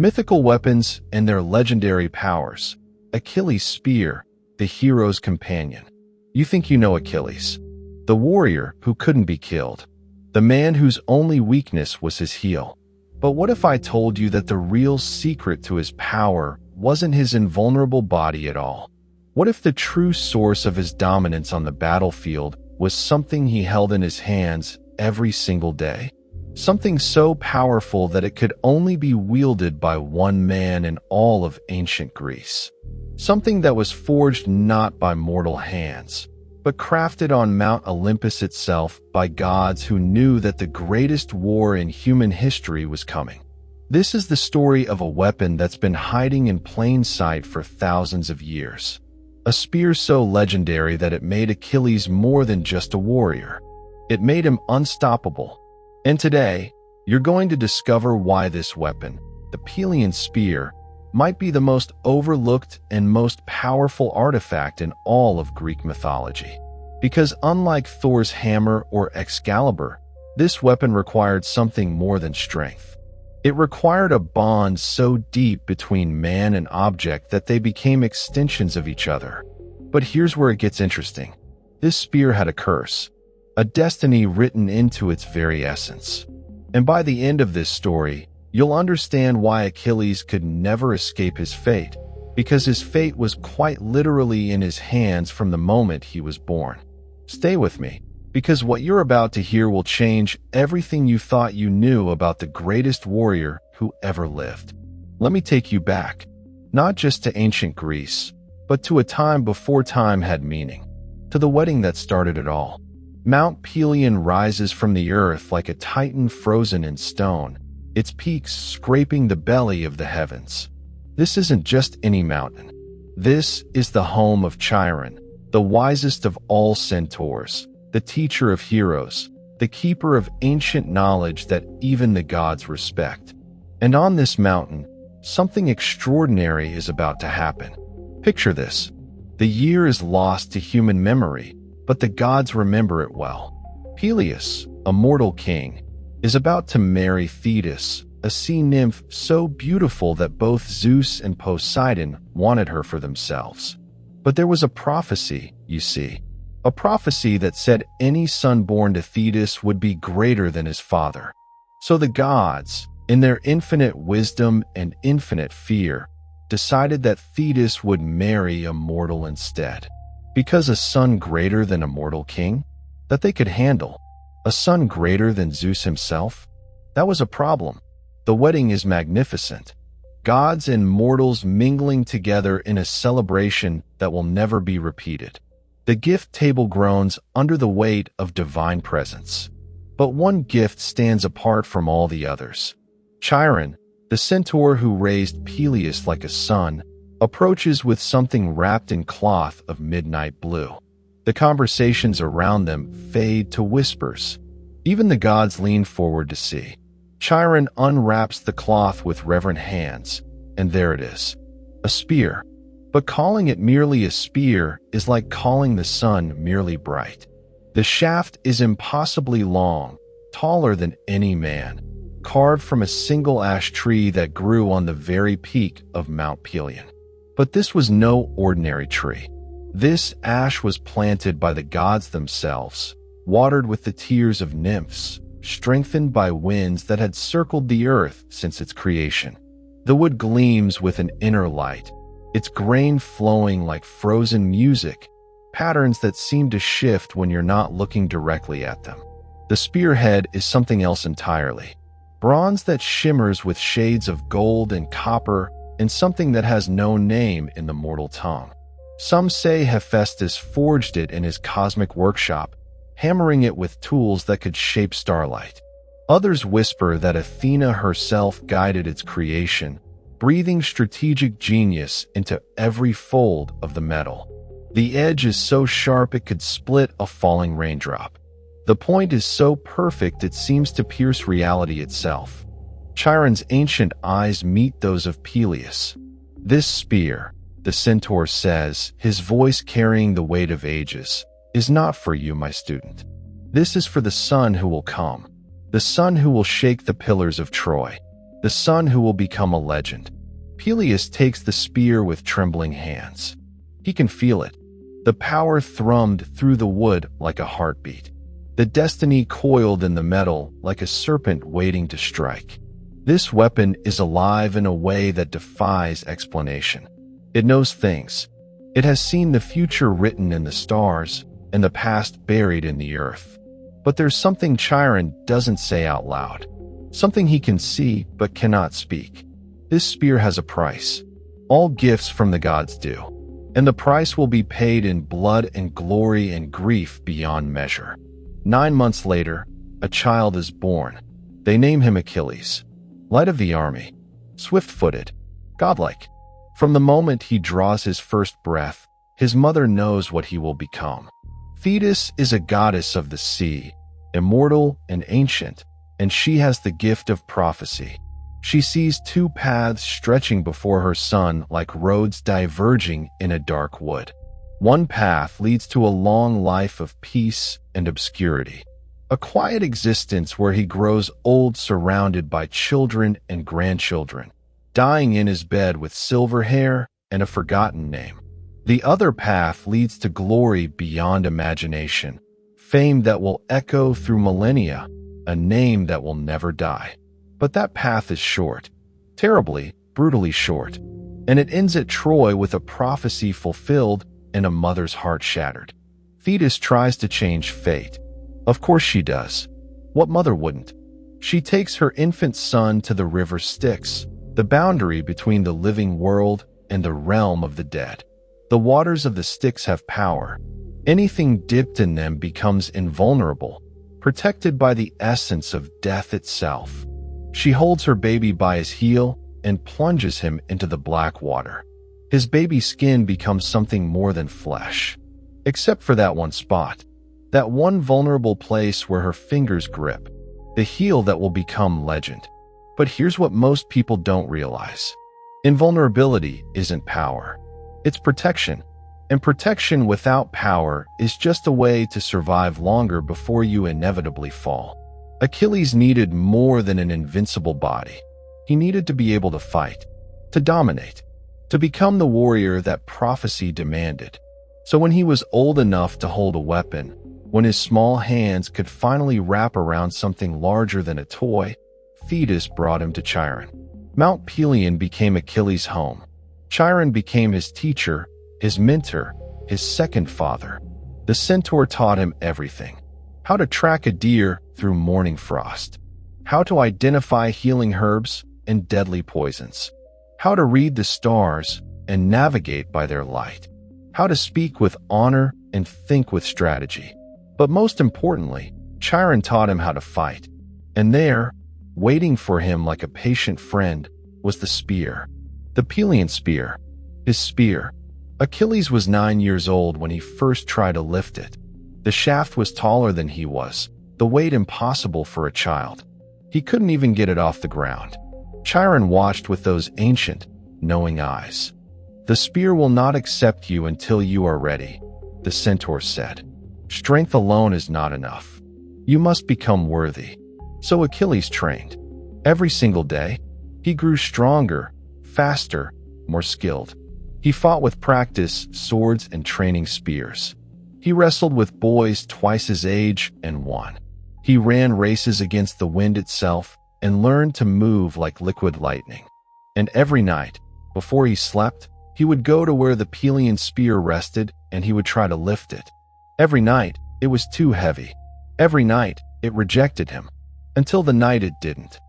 Mythical weapons and their legendary powers. Achilles' Spear, the hero's companion. You think you know Achilles, the warrior who couldn't be killed, the man whose only weakness was his heel. But what if I told you that the real secret to his power wasn't his invulnerable body at all? What if the true source of his dominance on the battlefield was something he held in his hands every single day? Something so powerful that it could only be wielded by one man in all of ancient Greece. Something that was forged not by mortal hands, but crafted on Mount Olympus itself by gods who knew that the greatest war in human history was coming. This is the story of a weapon that's been hiding in plain sight for thousands of years. A spear so legendary that it made Achilles more than just a warrior. It made him unstoppable. And today, you're going to discover why this weapon, the Pelian Spear, might be the most overlooked and most powerful artifact in all of Greek mythology. Because unlike Thor's hammer or Excalibur, this weapon required something more than strength. It required a bond so deep between man and object that they became extensions of each other. But here's where it gets interesting. This spear had a curse, a destiny written into its very essence. And by the end of this story, you'll understand why Achilles could never escape his fate, because his fate was quite literally in his hands from the moment he was born. Stay with me, because what you're about to hear will change everything you thought you knew about the greatest warrior who ever lived. Let me take you back, not just to ancient Greece, but to a time before time had meaning, to the wedding that started it all. Mount Pelion rises from the earth like a titan frozen in stone, its peaks scraping the belly of the heavens. This isn't just any mountain. This is the home of Chiron, the wisest of all centaurs, the teacher of heroes, the keeper of ancient knowledge that even the gods respect. And on this mountain, something extraordinary is about to happen. Picture this. The year is lost to human memory, but the gods remember it well. Peleus, a mortal king, is about to marry Thetis, a sea nymph so beautiful that both Zeus and Poseidon wanted her for themselves. But there was a prophecy, you see. A prophecy that said any son born to Thetis would be greater than his father. So the gods, in their infinite wisdom and infinite fear, decided that Thetis would marry a mortal instead. Because a son greater than a mortal king? That they could handle. A son greater than Zeus himself? That was a problem. The wedding is magnificent. Gods and mortals mingling together in a celebration that will never be repeated. The gift table groans under the weight of divine presence. But one gift stands apart from all the others. Chiron, the centaur who raised Peleus like a son, approaches with something wrapped in cloth of midnight blue. The conversations around them fade to whispers. Even the gods lean forward to see. Chiron unwraps the cloth with reverent hands, and there it is, a spear. But calling it merely a spear is like calling the sun merely bright. The shaft is impossibly long, taller than any man, carved from a single ash tree that grew on the very peak of Mount Pelion. But this was no ordinary tree. This ash was planted by the gods themselves, watered with the tears of nymphs, strengthened by winds that had circled the earth since its creation. The wood gleams with an inner light, its grain flowing like frozen music, patterns that seem to shift when you're not looking directly at them. The spearhead is something else entirely. Bronze that shimmers with shades of gold and copper, and something that has no name in the mortal tongue. Some say Hephaestus forged it in his cosmic workshop, hammering it with tools that could shape starlight. Others whisper that Athena herself guided its creation, breathing strategic genius into every fold of the metal. The edge is so sharp it could split a falling raindrop. The point is so perfect it seems to pierce reality itself. Chiron's ancient eyes meet those of Peleus. This spear, the centaur says, his voice carrying the weight of ages, is not for you, my student. This is for the son who will come, the son who will shake the pillars of Troy. the son who will become a legend. Peleus takes the spear with trembling hands. He can feel it. The power thrummed through the wood like a heartbeat. The destiny coiled in the metal like a serpent waiting to strike. This weapon is alive in a way that defies explanation. It knows things. It has seen the future written in the stars and the past buried in the earth. But there's something Chiron doesn't say out loud. Something he can see but cannot speak. This spear has a price. All gifts from the gods do. And the price will be paid in blood and glory and grief beyond measure. 9 months later, a child is born. They name him Achilles. Light of the army, swift-footed, godlike. From the moment he draws his first breath, his mother knows what he will become. Thetis is a goddess of the sea, immortal and ancient, and she has the gift of prophecy. She sees 2 paths stretching before her son like roads diverging in a dark wood. One path leads to a long life of peace and obscurity. A quiet existence where he grows old surrounded by children and grandchildren, dying in his bed with silver hair and a forgotten name. The other path leads to glory beyond imagination, fame that will echo through millennia, a name that will never die. But that path is short, terribly, brutally short, and it ends at Troy with a prophecy fulfilled and a mother's heart shattered. Thetis tries to change fate. Of course she does. What mother wouldn't? She takes her infant son to the river Styx, the boundary between the living world and the realm of the dead. The waters of the Styx have power. Anything dipped in them becomes invulnerable, protected by the essence of death itself. She holds her baby by his heel and plunges him into the black water. His baby's skin becomes something more than flesh. Except for that one spot. That one vulnerable place where her fingers grip. The heel that will become legend. But here's what most people don't realize. Invulnerability isn't power. It's protection. And protection without power is just a way to survive longer before you inevitably fall. Achilles needed more than an invincible body. He needed to be able to fight, to dominate, to become the warrior that prophecy demanded. So when he was old enough to hold a weapon, when his small hands could finally wrap around something larger than a toy, Thetis brought him to Chiron. Mount Pelion became Achilles' home. Chiron became his teacher, his mentor, his second father. The centaur taught him everything. How to track a deer through morning frost. How to identify healing herbs and deadly poisons. How to read the stars and navigate by their light. How to speak with honor and think with strategy. But most importantly, Chiron taught him how to fight. And there, waiting for him like a patient friend, was the spear. The Pelian Spear. His spear. Achilles was 9 years old when he first tried to lift it. The shaft was taller than he was, the weight impossible for a child. He couldn't even get it off the ground. Chiron watched with those ancient, knowing eyes. The spear will not accept you until you are ready, the centaur said. Strength alone is not enough. You must become worthy. So Achilles trained. Every single day, he grew stronger, faster, more skilled. He fought with practice, swords, and training spears. He wrestled with boys twice his age and won. He ran races against the wind itself and learned to move like liquid lightning. And every night, before he slept, he would go to where the Pelian Spear rested and he would try to lift it. Every night, it was too heavy. Every night, it rejected him. Until the night it didn't.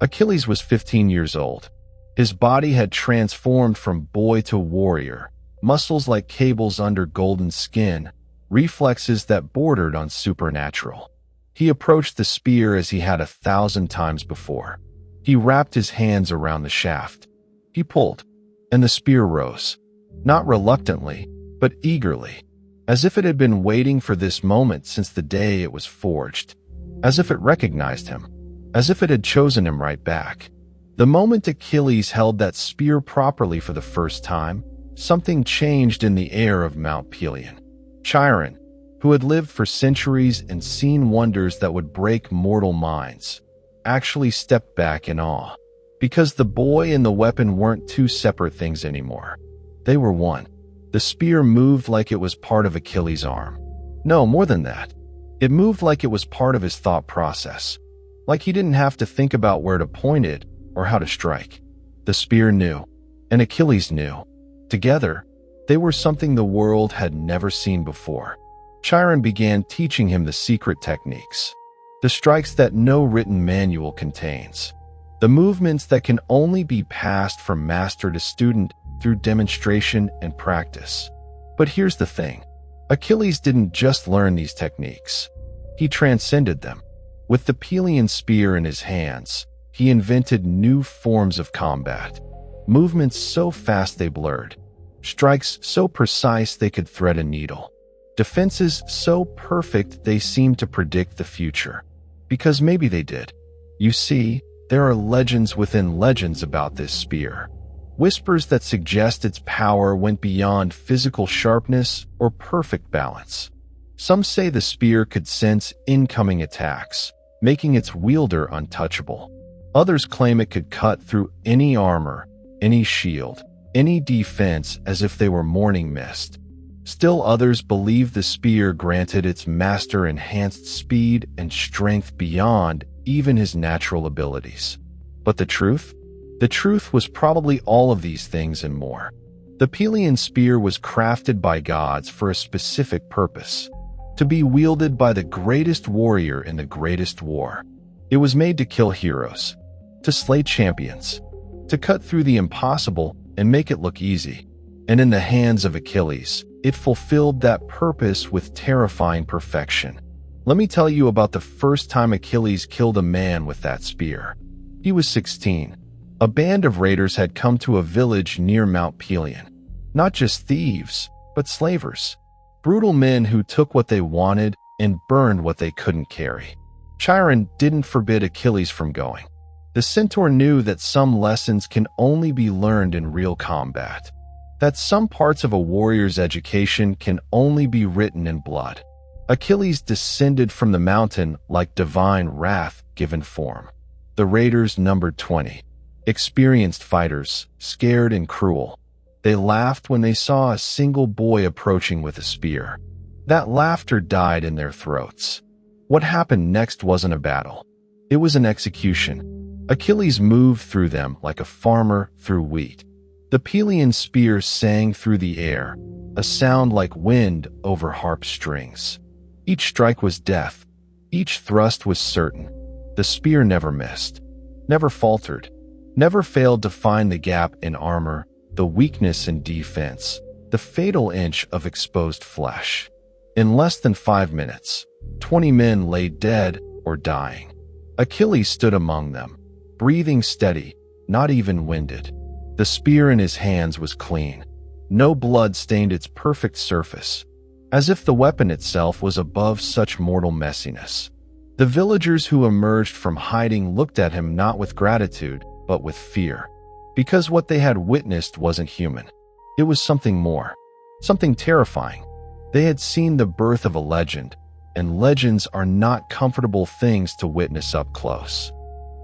Achilles was 15 years old. His body had transformed from boy to warrior, muscles like cables under golden skin, reflexes that bordered on supernatural. He approached the spear as he had 1,000 times before. He wrapped his hands around the shaft. He pulled, and the spear rose, not reluctantly, but eagerly, as if it had been waiting for this moment since the day it was forged, as if it recognized him, as if it had chosen him right back. The moment Achilles held that spear properly for the first time, something changed in the air of Mount Pelion. Chiron, who had lived for centuries and seen wonders that would break mortal minds, actually stepped back in awe. because the boy and the weapon weren't two separate things anymore. They were one. The spear moved like it was part of Achilles' arm. No, more than that. It moved like it was part of his thought process. Like he didn't have to think about where to point it or how to strike. The spear knew, and Achilles knew. Together, they were something the world had never seen before. Chiron began teaching him the secret techniques, the strikes that no written manual contains, the movements that can only be passed from master to student through demonstration and practice. But here's the thing. Achilles didn't just learn these techniques. He transcended them. With the Pelian Spear in his hands, he invented new forms of combat. Movements so fast they blurred. Strikes so precise they could thread a needle. Defenses so perfect they seemed to predict the future. Because maybe they did. You see, there are legends within legends about this spear. Whispers that suggest its power went beyond physical sharpness or perfect balance. Some say the spear could sense incoming attacks, making its wielder untouchable. Others claim it could cut through any armor, any shield, any defense as if they were morning mist. Still others believe the spear granted its master enhanced speed and strength beyond even his natural abilities. But the truth? The truth was probably all of these things and more. The Pelian Spear was crafted by gods for a specific purpose, to be wielded by the greatest warrior in the greatest war. It was made to kill heroes, to slay champions, to cut through the impossible and make it look easy. And in the hands of Achilles, it fulfilled that purpose with terrifying perfection. Let me tell you about the first time Achilles killed a man with that spear. He was 16. A band of raiders had come to a village near Mount Pelion. Not just thieves, but slavers. Brutal men who took what they wanted and burned what they couldn't carry. Chiron didn't forbid Achilles from going. The centaur knew that some lessons can only be learned in real combat. That some parts of a warrior's education can only be written in blood. Achilles descended from the mountain like divine wrath given form. The raiders numbered 20. Experienced fighters, scared and cruel. They laughed when they saw a single boy approaching with a spear. That laughter died in their throats. What happened next wasn't a battle. It was an execution. Achilles moved through them like a farmer through wheat. The Pelian Spear sang through the air, a sound like wind over harp strings. Each strike was death. Each thrust was certain. The spear never missed, never faltered, never failed to find the gap in armor, the weakness in defense, the fatal inch of exposed flesh. In less than 5 minutes, 20 men lay dead or dying. Achilles stood among them, breathing steady, not even winded. The spear in his hands was clean. No blood stained its perfect surface, as if the weapon itself was above such mortal messiness. The villagers who emerged from hiding looked at him not with gratitude, but with fear. Because what they had witnessed wasn't human. It was something more, something terrifying. They had seen the birth of a legend, and legends are not comfortable things to witness up close.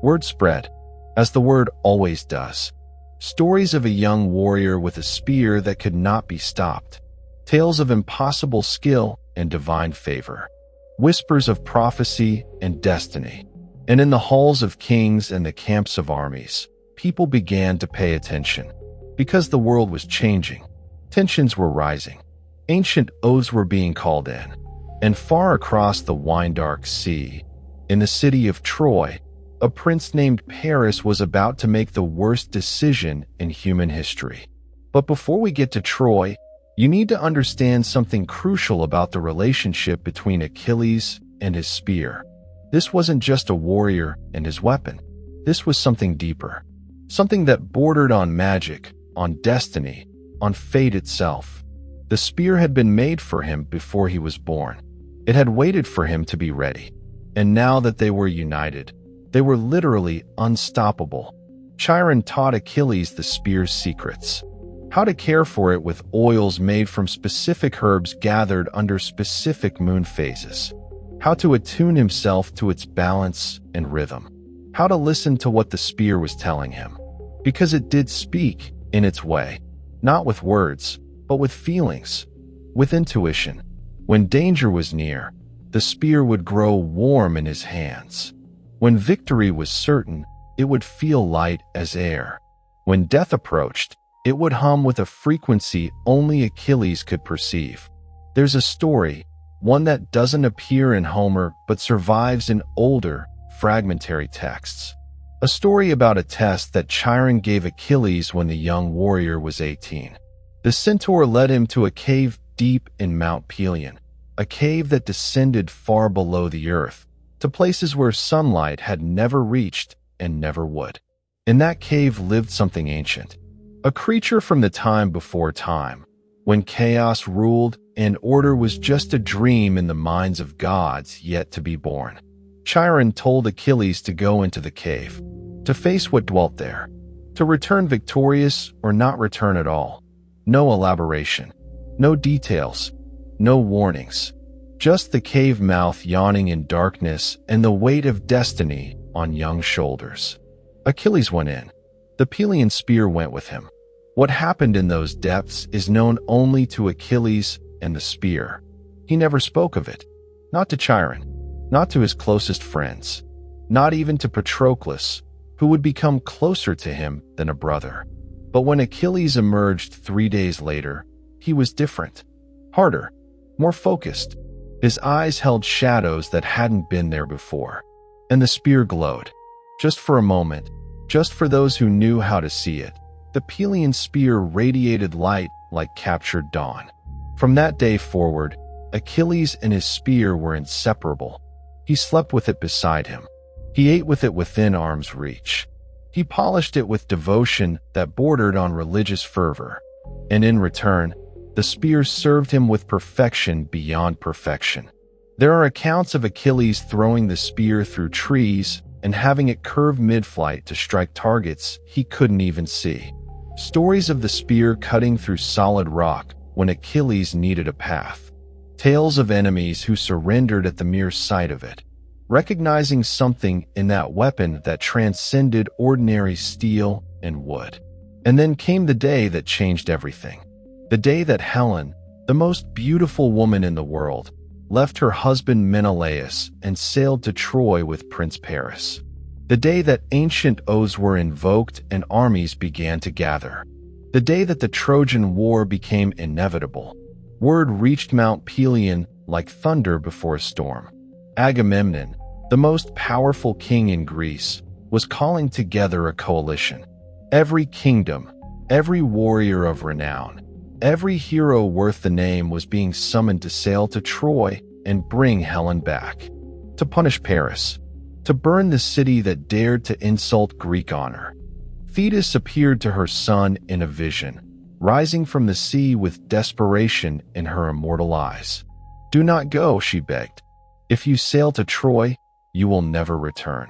Word spread, as the word always does. Stories of a young warrior with a spear that could not be stopped. Tales of impossible skill and divine favor. Whispers of prophecy and destiny. And in the halls of kings and the camps of armies, people began to pay attention. Because the world was changing. Tensions were rising. Ancient oaths were being called in. And far across the wine-dark sea, in the city of Troy, a prince named Paris was about to make the worst decision in human history. But before we get to Troy, you need to understand something crucial about the relationship between Achilles and his spear. This wasn't just a warrior and his weapon. This was something deeper. Something that bordered on magic, on destiny, on fate itself. The spear had been made for him before he was born. It had waited for him to be ready. And now that they were united, they were literally unstoppable. Chiron taught Achilles the spear's secrets. How to care for it with oils made from specific herbs gathered under specific moon phases. How to attune himself to its balance and rhythm. how to listen to what the spear was telling him. Because it did speak in its way, not with words, but with feelings, with intuition. When danger was near, the spear would grow warm in his hands. When victory was certain, it would feel light as air. When death approached, it would hum with a frequency only Achilles could perceive. There's a story, one that doesn't appear in Homer but survives in older, fragmentary texts. A story about a test that Chiron gave Achilles when the young warrior was 18. The centaur led him to a cave deep in Mount Pelion, a cave that descended far below the earth, to places where sunlight had never reached and never would. In that cave lived something ancient, a creature from the time before time, when chaos ruled and order was just a dream in the minds of gods yet to be born. Chiron told Achilles to go into the cave, to face what dwelt there, to return victorious or not return at all. No elaboration, no details, no warnings, just the cave mouth yawning in darkness and the weight of destiny on young shoulders. Achilles went in. The Pelian Spear went with him. What happened in those depths is known only to Achilles and the spear. He never spoke of it, not to Chiron, not to his closest friends, not even to Patroclus, who would become closer to him than a brother. But when Achilles emerged 3 days later, he was different, harder, more focused. His eyes held shadows that hadn't been there before, and the spear glowed. Just for a moment, just for those who knew how to see it, the Pelian Spear radiated light like captured dawn. From that day forward, Achilles and his spear were inseparable. He slept with it beside him. He ate with it within arm's reach. He polished it with devotion that bordered on religious fervor. And in return, the spear served him with perfection beyond perfection. There are accounts of Achilles throwing the spear through trees and having it curve mid-flight to strike targets he couldn't even see. Stories of the spear cutting through solid rock when Achilles needed a path. Tales of enemies who surrendered at the mere sight of it, recognizing something in that weapon that transcended ordinary steel and wood. And then came the day that changed everything. The day that Helen, the most beautiful woman in the world, left her husband Menelaus and sailed to Troy with Prince Paris. The day that ancient oaths were invoked and armies began to gather. The day that the Trojan War became inevitable. Word reached Mount Pelion like thunder before a storm. Agamemnon, the most powerful king in Greece, was calling together a coalition. Every kingdom, every warrior of renown, every hero worth the name was being summoned to sail to Troy and bring Helen back. To punish Paris. To burn the city that dared to insult Greek honor. Thetis appeared to her son in a vision, rising from the sea with desperation in her immortal eyes. "Do not go," she begged. "If you sail to Troy, you will never return.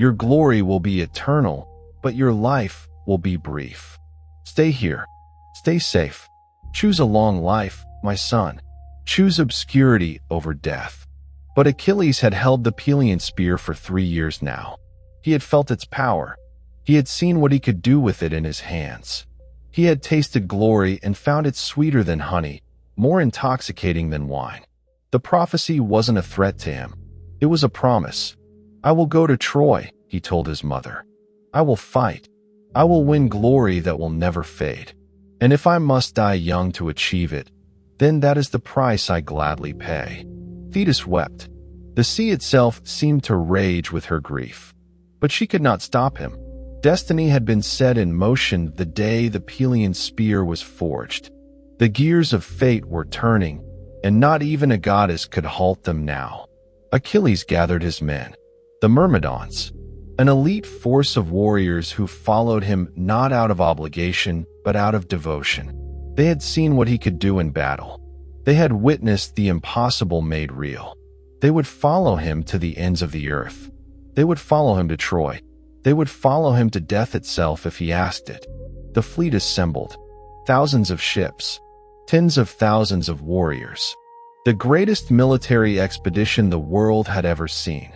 Your glory will be eternal, but your life will be brief. Stay here. Stay safe. Choose a long life, my son. Choose obscurity over death." But Achilles had held the Pelian Spear for 3 years now. He had felt its power. He had seen what he could do with it in his hands. He had tasted glory and found it sweeter than honey, more intoxicating than wine. The prophecy wasn't a threat to him. It was a promise. "I will go to Troy," he told his mother. "I will fight. I will win glory that will never fade. And if I must die young to achieve it, then that is the price I gladly pay." Thetis wept. The sea itself seemed to rage with her grief. But she could not stop him. Destiny had been set in motion the day the Pelian Spear was forged. The gears of fate were turning, and not even a goddess could halt them now. Achilles gathered his men, the Myrmidons, an elite force of warriors who followed him not out of obligation, but out of devotion. They had seen what he could do in battle. They had witnessed the impossible made real. They would follow him to the ends of the earth. They would follow him to Troy. They would follow him to death itself if he asked it. The fleet assembled. Thousands of ships. Tens of thousands of warriors. The greatest military expedition the world had ever seen.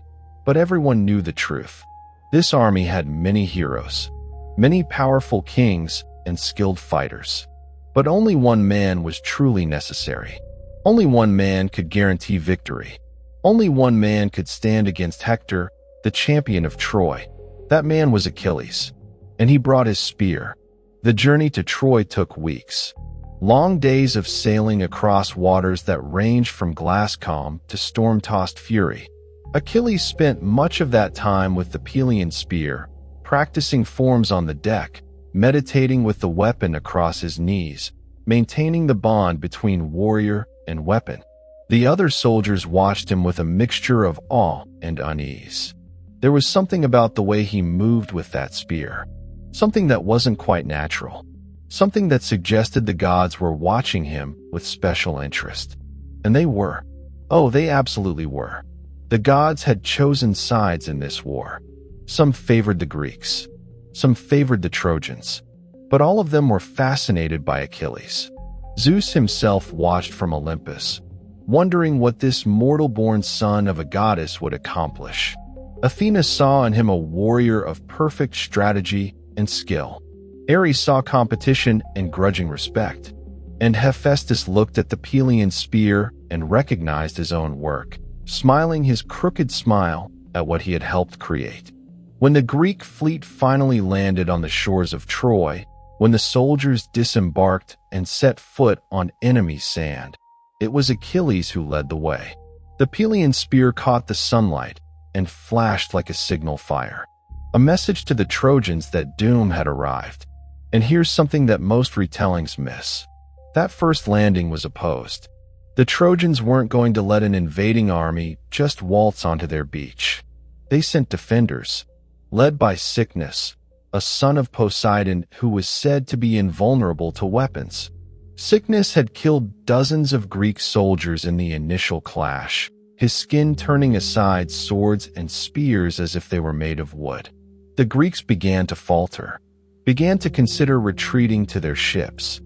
But everyone knew the truth. This army had many heroes, many powerful kings and skilled fighters. But only one man was truly necessary. Only one man could guarantee victory. Only one man could stand against Hector, the champion of Troy. That man was Achilles, and he brought his spear. The journey to Troy took weeks. Long days of sailing across waters that ranged from glass calm to storm-tossed fury. Achilles spent much of that time with the Pelian Spear, practicing forms on the deck, meditating with the weapon across his knees, maintaining the bond between warrior and weapon. The other soldiers watched him with a mixture of awe and unease. There was something about the way he moved with that spear, something that wasn't quite natural, something that suggested the gods were watching him with special interest. And they were. Oh, they absolutely were. The gods had chosen sides in this war. Some favored the Greeks, some favored the Trojans, but all of them were fascinated by Achilles. Zeus himself watched from Olympus, wondering what this mortal-born son of a goddess would accomplish. Athena saw in him a warrior of perfect strategy and skill. Ares saw competition and grudging respect, and Hephaestus looked at the Pelian Spear and recognized his own work, smiling his crooked smile at what he had helped create. When the Greek fleet finally landed on the shores of Troy, when the soldiers disembarked and set foot on enemy sand, it was Achilles who led the way. The Pelian Spear caught the sunlight and flashed like a signal fire, a message to the Trojans that doom had arrived. And here's something that most retellings miss. That first landing was opposed. The Trojans weren't going to let an invading army just waltz onto their beach. They sent defenders, led by Cycnus, a son of Poseidon who was said to be invulnerable to weapons. Cycnus had killed dozens of Greek soldiers in the initial clash, his skin turning aside swords and spears as if they were made of wood. The Greeks began to falter, began to consider retreating to their ships.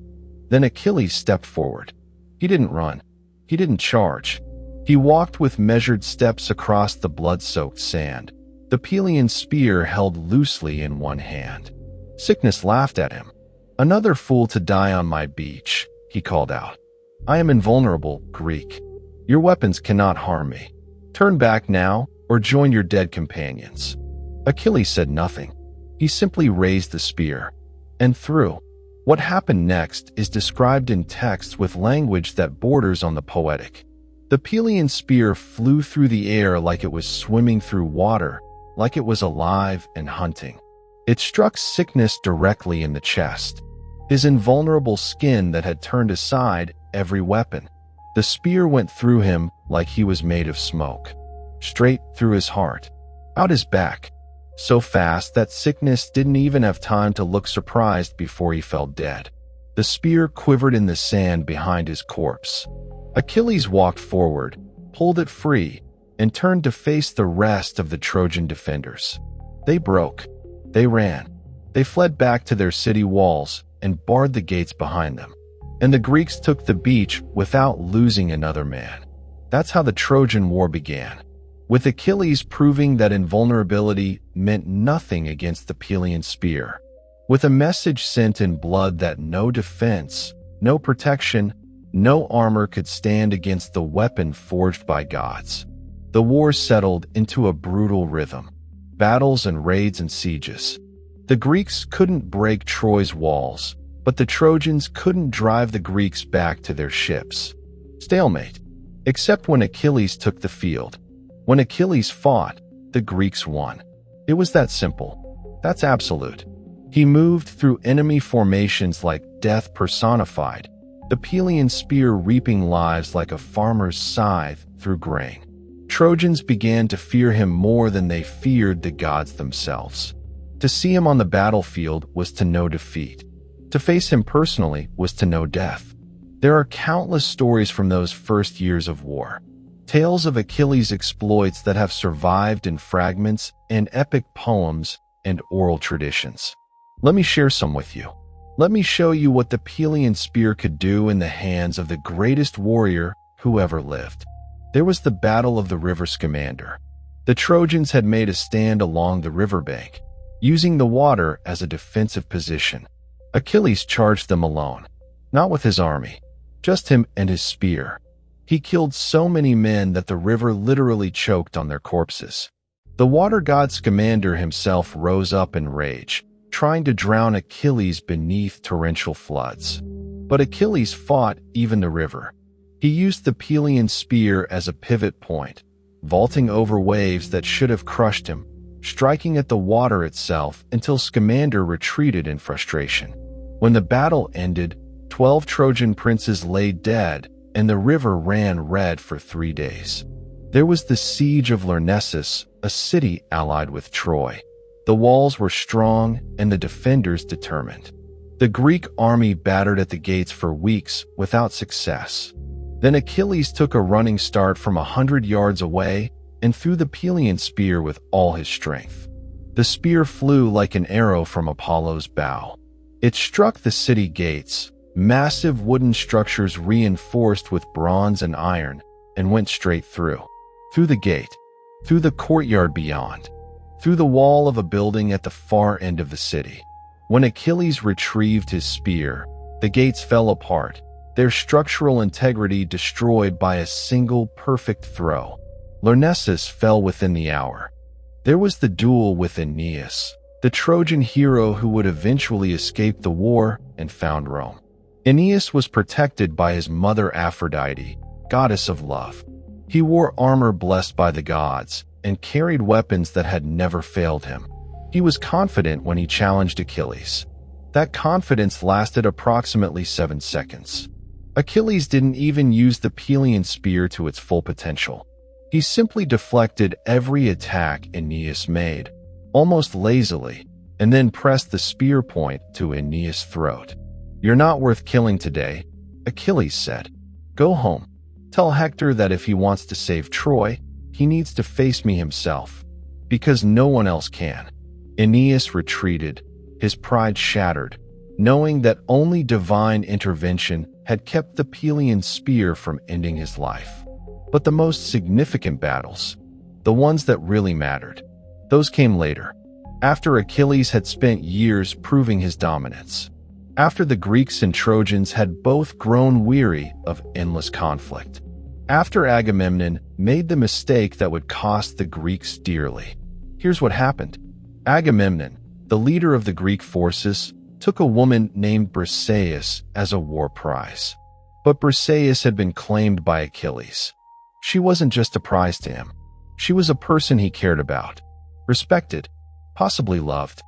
Then Achilles stepped forward. He didn't run. He didn't charge. He walked with measured steps across the blood-soaked sand, the Pelian Spear held loosely in one hand. Cycnus laughed at him. "Another fool to die on my beach," he called out. "I am invulnerable, Greek. Your weapons cannot harm me. Turn back now, or join your dead companions." Achilles said nothing. He simply raised the spear and threw. What happened next is described in texts with language that borders on the poetic. The Pelian Spear flew through the air like it was swimming through water, like it was alive and hunting. It struck Cycnus directly in the chest, his invulnerable skin that had turned aside every weapon. The spear went through him like he was made of smoke, straight through his heart, out his back, so fast that Cycnus didn't even have time to look surprised before he fell dead. The spear quivered in the sand behind his corpse. Achilles walked forward, pulled it free, and turned to face the rest of the Trojan defenders. They broke. They ran. They fled back to their city walls and barred the gates behind them. And the Greeks took the beach without losing another man. That's how the Trojan War began, with Achilles proving that invulnerability meant nothing against the Pelian Spear, with a message sent in blood that no defense, no protection, no armor could stand against the weapon forged by gods. The war settled into a brutal rhythm, battles and raids and sieges. The Greeks couldn't break Troy's walls, but the Trojans couldn't drive the Greeks back to their ships. Stalemate. Except when Achilles took the field. When Achilles fought, the Greeks won. It was that simple. That's absolute. He moved through enemy formations like death personified, the Pelian Spear reaping lives like a farmer's scythe through grain. Trojans began to fear him more than they feared the gods themselves. To see him on the battlefield was to know defeat. To face him personally was to know death. There are countless stories from those first years of war. Tales of Achilles' exploits that have survived in fragments and epic poems and oral traditions. Let me share some with you. Let me show you what the Pelian Spear could do in the hands of the greatest warrior who ever lived. There was the Battle of the River Scamander. The Trojans had made a stand along the riverbank, using the water as a defensive position. Achilles charged them alone, not with his army, just him and his spear. He killed so many men that the river literally choked on their corpses. The water god Scamander himself rose up in rage, trying to drown Achilles beneath torrential floods. But Achilles fought even the river. He used the Pelian Spear as a pivot point, vaulting over waves that should have crushed him, striking at the water itself until Scamander retreated in frustration. When the battle ended, 12 Trojan princes lay dead, and the river ran red for 3 days. There was the siege of Lyrnessus, a city allied with Troy. The walls were strong and the defenders determined. The Greek army battered at the gates for weeks without success. Then Achilles took a running start from 100 yards away and threw the Pelian Spear with all his strength. The spear flew like an arrow from Apollo's bow. It struck the city gates, massive wooden structures reinforced with bronze and iron, and went straight through the gate, through the courtyard beyond, through the wall of a building at the far end of the city. When Achilles retrieved his spear, the gates fell apart, their structural integrity destroyed by a single perfect throw. Lyrnessus fell within the hour. There was the duel with Aeneas, the Trojan hero who would eventually escape the war and found Rome. Aeneas was protected by his mother Aphrodite, goddess of love. He wore armor blessed by the gods and carried weapons that had never failed him. He was confident when he challenged Achilles. That confidence lasted approximately 7 seconds. Achilles didn't even use the Pelian Spear to its full potential. He simply deflected every attack Aeneas made, almost lazily, and then pressed the spear point to Aeneas' throat. "You're not worth killing today," Achilles said. "Go home. Tell Hector that if he wants to save Troy, he needs to face me himself, because no one else can." Aeneas retreated, his pride shattered, knowing that only divine intervention had kept the Pelian Spear from ending his life. But the most significant battles, the ones that really mattered, those came later, after Achilles had spent years proving his dominance, after the Greeks and Trojans had both grown weary of endless conflict, after Agamemnon made the mistake that would cost the Greeks dearly. Here's what happened. Agamemnon, the leader of the Greek forces, took a woman named Briseis as a war prize. But Briseis had been claimed by Achilles. She wasn't just a prize to him. She was a person he cared about, respected, possibly loved.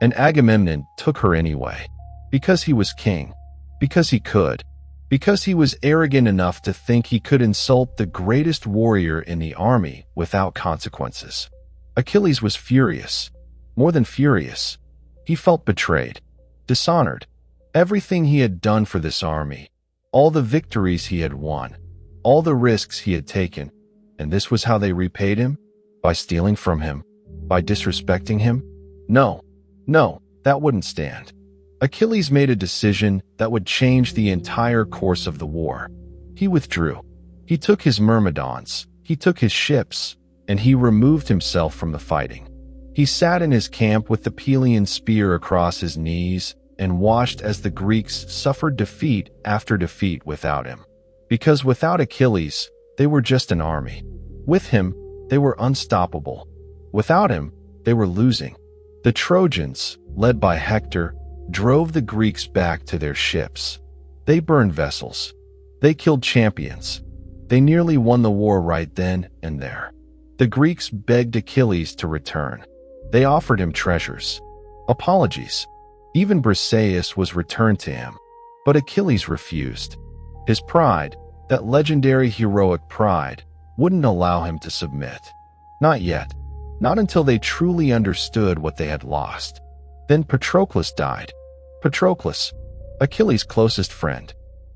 And Agamemnon took her anyway. Because he was king. Because he could. Because he was arrogant enough to think he could insult the greatest warrior in the army without consequences. Achilles was furious. More than furious. He felt betrayed. Dishonored. Everything he had done for this army. All the victories he had won. All the risks he had taken. And this was how they repaid him? By stealing from him? By disrespecting him? No, that wouldn't stand. Achilles made a decision that would change the entire course of the war. He withdrew. He took his Myrmidons, he took his ships, and he removed himself from the fighting. He sat in his camp with the Pelian Spear across his knees and watched as the Greeks suffered defeat after defeat without him. Because without Achilles, they were just an army. With him, they were unstoppable. Without him, they were losing. The Trojans, led by Hector, drove the Greeks back to their ships. They burned vessels. They killed champions. They nearly won the war right then and there. The Greeks begged Achilles to return. They offered him treasures, apologies. Even Briseis was returned to him. But Achilles refused. His pride, that legendary heroic pride, wouldn't allow him to submit. Not yet. Not until they truly understood what they had lost. Then Patroclus died. Patroclus, Achilles' closest friend,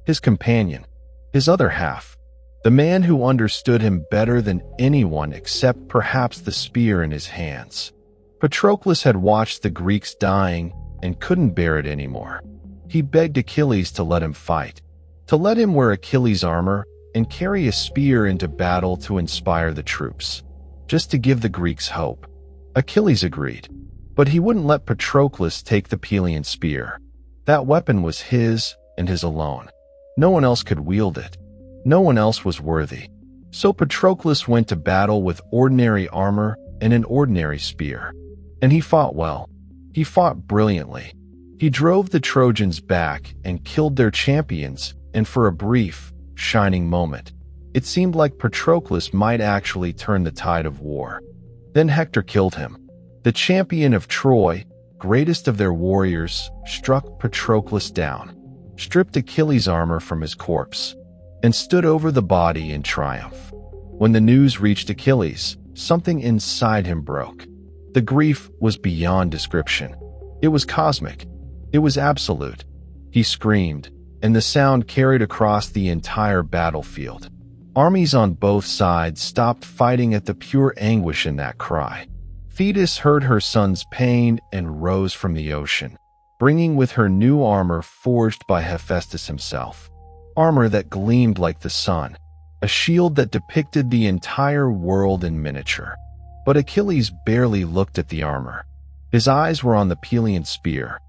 his companion, his other half, the man who understood him better than anyone except perhaps the spear in his hands. Patroclus had watched the Greeks dying and couldn't bear it anymore. He begged Achilles to let him fight, to let him wear Achilles' armor and carry a spear into battle to inspire the troops. just to give the Greeks hope. Achilles agreed, but he wouldn't let Patroclus take the Pelian Spear. That weapon was his and his alone. No one else could wield it. No one else was worthy. So Patroclus went to battle with ordinary armor and an ordinary spear. And he fought well. He fought brilliantly. He drove the Trojans back and killed their champions, and for a brief, shining moment, it seemed like Patroclus might actually turn the tide of war. Then Hector killed him. The champion of Troy, greatest of their warriors, struck Patroclus down, stripped Achilles' armor from his corpse, and stood over the body in triumph. When the news reached Achilles, something inside him broke. The grief was beyond description. It was cosmic. It was absolute. He screamed, and the sound carried across the entire battlefield. Armies on both sides stopped fighting at the pure anguish in that cry. Thetis heard her son's pain and rose from the ocean, bringing with her new armor forged by Hephaestus himself. Armor that gleamed like the sun, a shield that depicted the entire world in miniature. But Achilles barely looked at the armor. His eyes were on the Pelian Spear.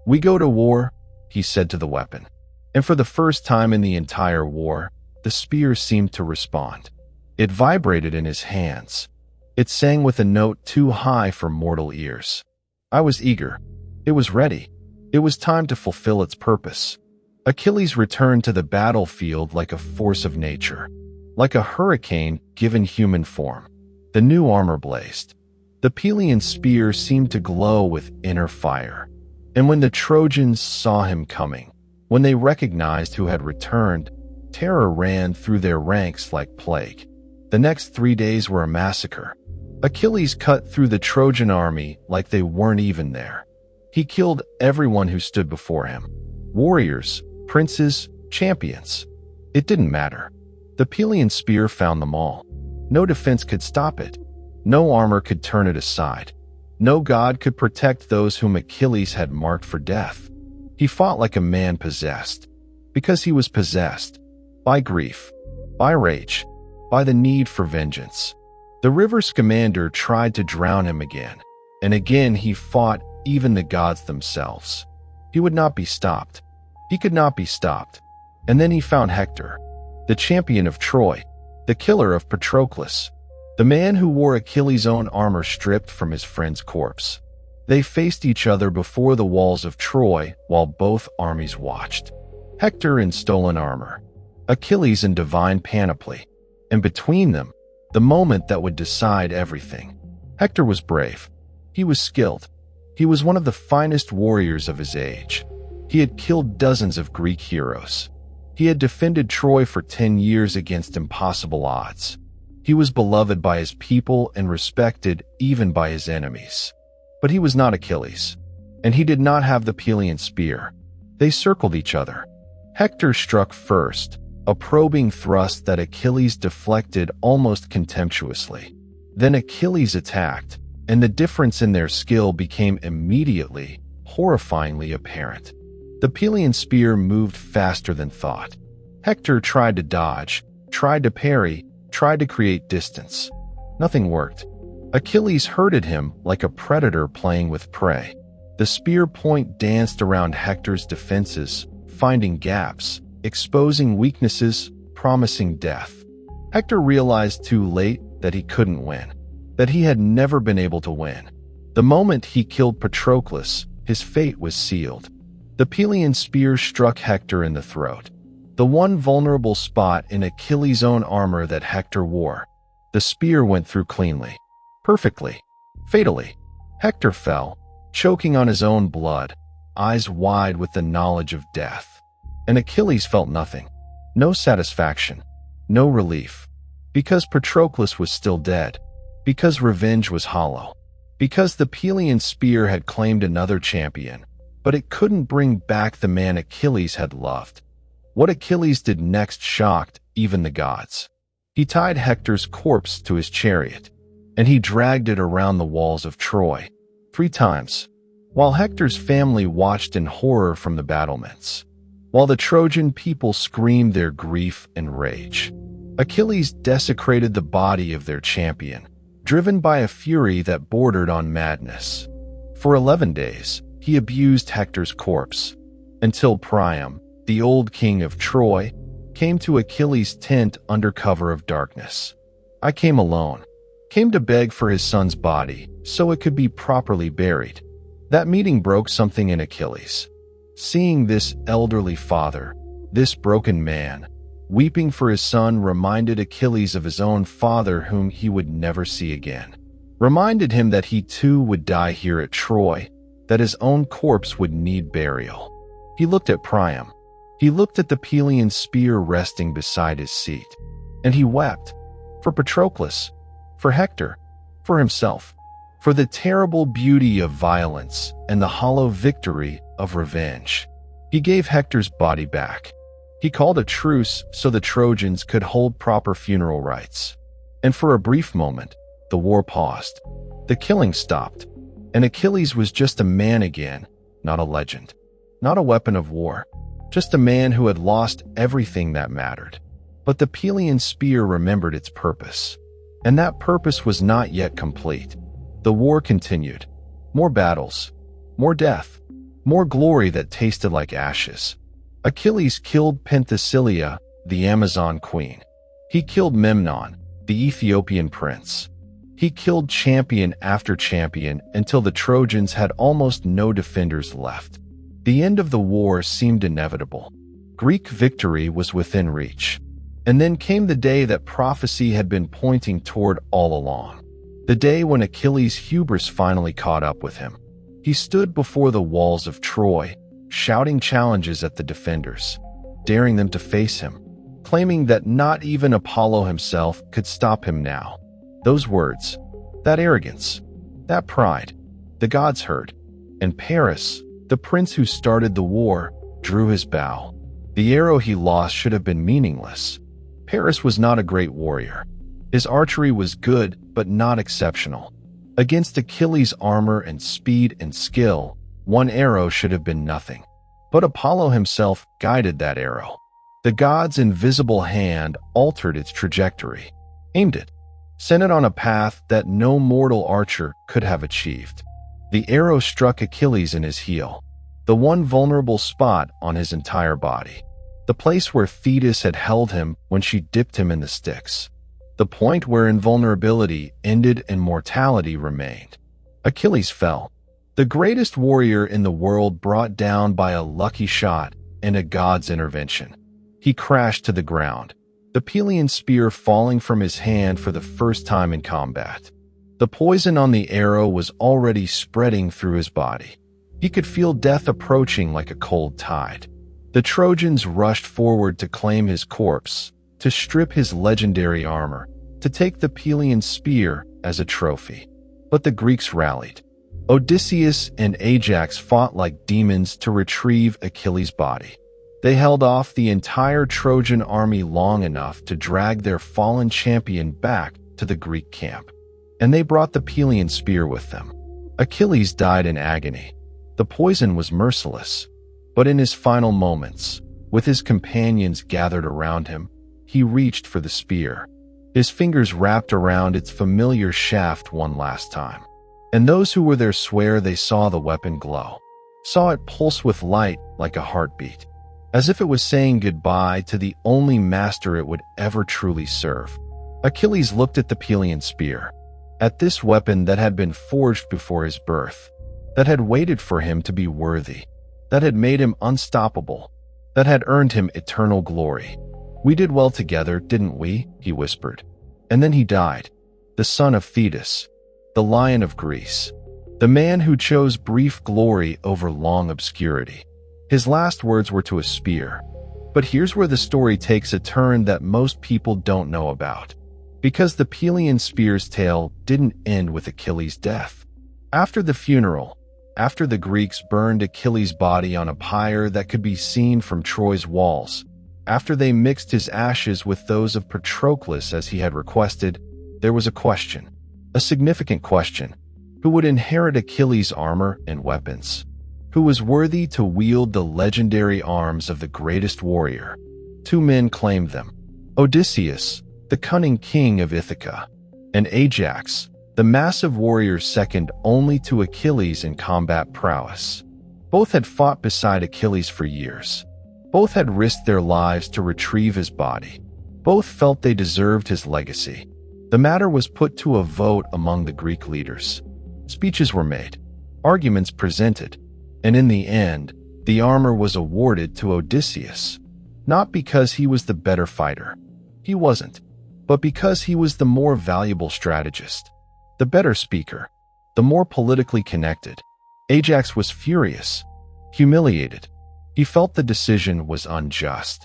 "We go to war," he said to the weapon. And for the first time in the entire war, the spear seemed to respond. It vibrated in his hands. It sang with a note too high for mortal ears. I was eager. It was ready. It was time to fulfill its purpose. Achilles returned to the battlefield like a force of nature, like a hurricane given human form. The new armor blazed. The Pelian Spear seemed to glow with inner fire. And when the Trojans saw him coming, when they recognized who had returned, terror ran through their ranks like plague. The next 3 days were a massacre. Achilles cut through the Trojan army like they weren't even there. He killed everyone who stood before him. Warriors, princes, champions. It didn't matter. The Pelian Spear found them all. No defense could stop it. No armor could turn it aside. No god could protect those whom Achilles had marked for death. He fought like a man possessed, because he was possessed by grief, by rage, by the need for vengeance. The river Scamander tried to drown him again, and again he fought even the gods themselves. He would not be stopped. He could not be stopped. And then he found Hector, the champion of Troy, the killer of Patroclus, the man who wore Achilles' own armor stripped from his friend's corpse. They faced each other before the walls of Troy while both armies watched. Hector in stolen armor, Achilles in divine panoply, and between them, the moment that would decide everything. Hector was brave. He was skilled. He was one of the finest warriors of his age. He had killed dozens of Greek heroes. He had defended Troy for 10 years against impossible odds. He was beloved by his people and respected even by his enemies. But he was not Achilles, and he did not have the Pelian Spear. They circled each other. Hector struck first, a probing thrust that Achilles deflected almost contemptuously. Then Achilles attacked, and the difference in their skill became immediately, horrifyingly apparent. The Pelian Spear moved faster than thought. Hector tried to dodge, tried to parry, tried to create distance. Nothing worked. Achilles herded him like a predator playing with prey. The spear point danced around Hector's defenses, finding gaps, exposing weaknesses, promising death. Hector realized too late that he couldn't win, that he had never been able to win. The moment he killed Patroclus, his fate was sealed. The Pelian Spear struck Hector in the throat, the one vulnerable spot in Achilles' own armor that Hector wore. The spear went through cleanly, perfectly, fatally. Hector fell, choking on his own blood, eyes wide with the knowledge of death. And Achilles felt nothing, no satisfaction, no relief, because Patroclus was still dead, because revenge was hollow, because the Pelian Spear had claimed another champion, but it couldn't bring back the man Achilles had loved. What Achilles did next shocked even the gods. He tied Hector's corpse to his chariot, and he dragged it around the walls of Troy 3 times, while Hector's family watched in horror from the battlements, while the Trojan people screamed their grief and rage. Achilles desecrated the body of their champion, driven by a fury that bordered on madness. For 11 days, he abused Hector's corpse, until Priam, the old king of Troy, came to Achilles' tent under cover of darkness. "I came alone, came to beg for his son's body so it could be properly buried." That meeting broke something in Achilles. Seeing this elderly father, this broken man, weeping for his son reminded Achilles of his own father whom he would never see again. Reminded him that he too would die here at Troy, that his own corpse would need burial. He looked at Priam. He looked at the Pelian Spear resting beside his seat. And he wept. For Patroclus, for Hector, for himself, for the terrible beauty of violence and the hollow victory of revenge. He gave Hector's body back. He called a truce so the Trojans could hold proper funeral rites. And for a brief moment, the war paused. The killing stopped, and Achilles was just a man again, not a legend, not a weapon of war, just a man who had lost everything that mattered. But the Pelian Spear remembered its purpose, and that purpose was not yet complete. The war continued. More battles, more death, more glory that tasted like ashes. Achilles killed Penthesilea, the Amazon queen. He killed Memnon, the Ethiopian prince. He killed champion after champion until the Trojans had almost no defenders left. The end of the war seemed inevitable. Greek victory was within reach. And then came the day that prophecy had been pointing toward all along. The day when Achilles' hubris finally caught up with him. He stood before the walls of Troy, shouting challenges at the defenders, daring them to face him, claiming that not even Apollo himself could stop him now. Those words, that arrogance, that pride, the gods heard, and Paris, the prince who started the war, drew his bow. The arrow he lost should have been meaningless. Paris was not a great warrior. His archery was good, but not exceptional. Against Achilles' armor and speed and skill, one arrow should have been nothing. But Apollo himself guided that arrow. The god's invisible hand altered its trajectory, aimed it, sent it on a path that no mortal archer could have achieved. The arrow struck Achilles in his heel, the one vulnerable spot on his entire body, the place where Thetis had held him when she dipped him in the Styx, the point where invulnerability ended and mortality remained. Achilles fell, the greatest warrior in the world brought down by a lucky shot and a god's intervention. He crashed to the ground, the Pelian Spear falling from his hand for the first time in combat. The poison on the arrow was already spreading through his body. He could feel death approaching like a cold tide. The Trojans rushed forward to claim his corpse, to strip his legendary armor, to take the Pelian Spear as a trophy. But the Greeks rallied. Odysseus and Ajax fought like demons to retrieve Achilles' body. They held off the entire Trojan army long enough to drag their fallen champion back to the Greek camp. And they brought the Pelian Spear with them. Achilles died in agony. The poison was merciless. But in his final moments, with his companions gathered around him, he reached for the spear. His fingers wrapped around its familiar shaft one last time. And those who were there swear they saw the weapon glow, saw it pulse with light like a heartbeat, as if it was saying goodbye to the only master it would ever truly serve. Achilles looked at the Pelian Spear, at this weapon that had been forged before his birth, that had waited for him to be worthy, that had made him unstoppable, that had earned him eternal glory. "We did well together, didn't we?" he whispered. And then he died, the son of Thetis, the lion of Greece, the man who chose brief glory over long obscurity. His last words were to a spear. But here's where the story takes a turn that most people don't know about. Because the Pelian Spear's tale didn't end with Achilles' death. After the funeral, after the Greeks burned Achilles' body on a pyre that could be seen from Troy's walls, after they mixed his ashes with those of Patroclus as he had requested, there was a question, a significant question. Who would inherit Achilles' armor and weapons? Who was worthy to wield the legendary arms of the greatest warrior? Two men claimed them. Odysseus, the cunning king of Ithaca, and Ajax, The massive warrior second only to Achilles in combat prowess. Both had fought beside Achilles for years. Both had risked their lives to retrieve his body. Both felt they deserved his legacy. The matter was put to a vote among the Greek leaders. Speeches were made, arguments presented, and in the end, the armor was awarded to Odysseus. Not because he was the better fighter. He wasn't. But because he was the more valuable strategist, the better speaker, the more politically connected. Ajax was furious, humiliated. He felt the decision was unjust.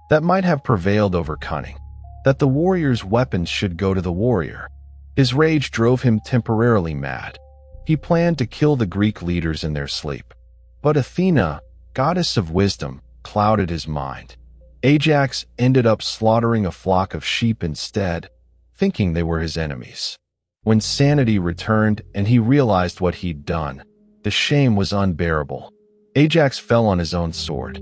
That might have prevailed over cunning. That the warrior's weapons should go to the warrior. His rage drove him temporarily mad. He planned to kill the Greek leaders in their sleep. But Athena, goddess of wisdom, clouded his mind. Ajax ended up slaughtering a flock of sheep instead, thinking they were his enemies. When sanity returned and he realized what he'd done, the shame was unbearable. Ajax fell on his own sword.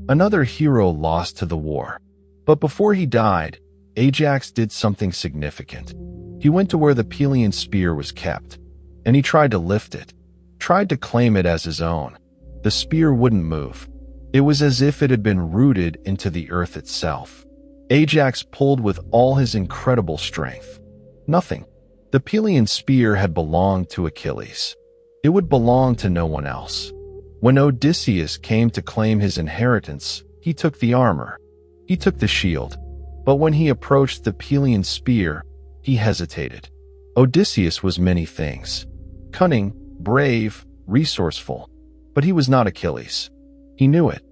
Another hero lost to the war. But before he died, Ajax did something significant. He went to where the Pelian Spear was kept, and he tried to lift it, tried to claim it as his own. The spear wouldn't move. It was as if it had been rooted into the earth itself. Ajax pulled with all his incredible strength. Nothing. The Pelian Spear had belonged to Achilles. It would belong to no one else. When Odysseus came to claim his inheritance, he took the armor. He took the shield. But when he approached the Pelian Spear, he hesitated. Odysseus was many things. Cunning, brave, resourceful. But he was not Achilles. He knew it.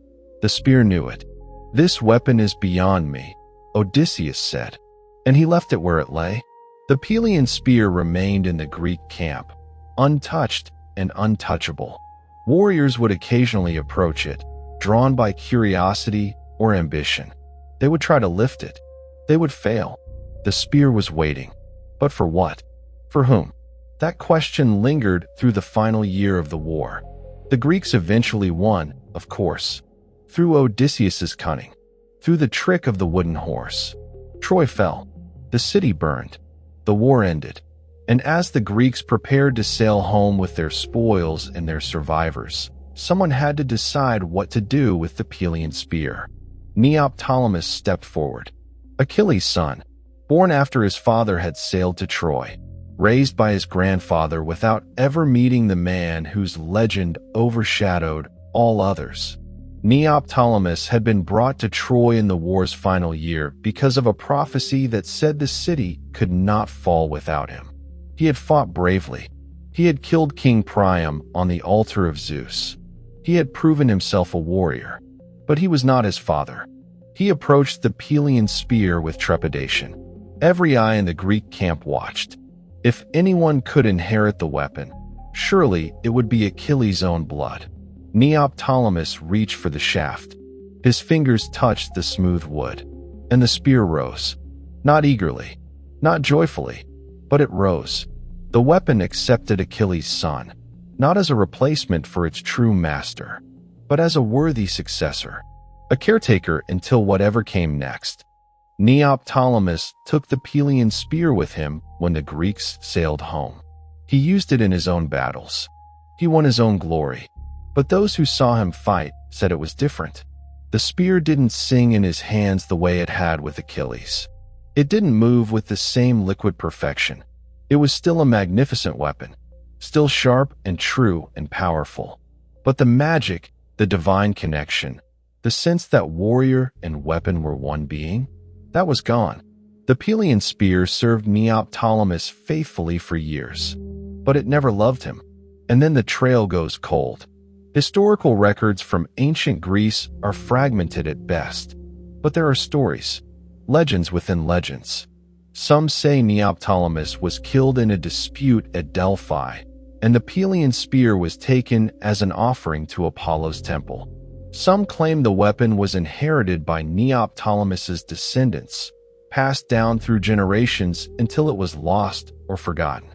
The spear knew it. "This weapon is beyond me," Odysseus said. And he left it where it lay. The Pelian Spear remained in the Greek camp, untouched and untouchable. Warriors would occasionally approach it, drawn by curiosity or ambition. They would try to lift it. They would fail. The spear was waiting. But for what? For whom? That question lingered through the final year of the war. The Greeks eventually won, of course, through Odysseus's cunning, through the trick of the wooden horse. Troy fell. The city burned. The war ended. And as the Greeks prepared to sail home with their spoils and their survivors, someone had to decide what to do with the Pelian Spear. Neoptolemus stepped forward. Achilles' son, born after his father had sailed to Troy, raised by his grandfather without ever meeting the man whose legend overshadowed all others. Neoptolemus had been brought to Troy in the war's final year because of a prophecy that said the city could not fall without him. He had fought bravely. He had killed King Priam on the altar of Zeus. He had proven himself a warrior. But he was not his father. He approached the Pelian Spear with trepidation. Every eye in the Greek camp watched. If anyone could inherit the weapon, surely it would be Achilles' own blood. Neoptolemus reached for the shaft. His fingers touched the smooth wood, and the spear rose. Not eagerly, not joyfully, but it rose. The weapon accepted Achilles' son, not as a replacement for its true master, but as a worthy successor, a caretaker until whatever came next. Neoptolemus took the Pelian Spear with him when the Greeks sailed home. He used it in his own battles. He won his own glory. But those who saw him fight said it was different. The spear didn't sing in his hands the way it had with Achilles. It didn't move with the same liquid perfection. It was still a magnificent weapon, still sharp and true and powerful. But the magic, the divine connection, the sense that warrior and weapon were one being, that was gone. The Pelian Spear served Neoptolemus faithfully for years, but it never loved him. And then the trail goes cold. Historical records from ancient Greece are fragmented at best, but there are stories, legends within legends. Some say Neoptolemus was killed in a dispute at Delphi, and the Pelian Spear was taken as an offering to Apollo's temple. Some claim the weapon was inherited by Neoptolemus's descendants, passed down through generations until it was lost or forgotten.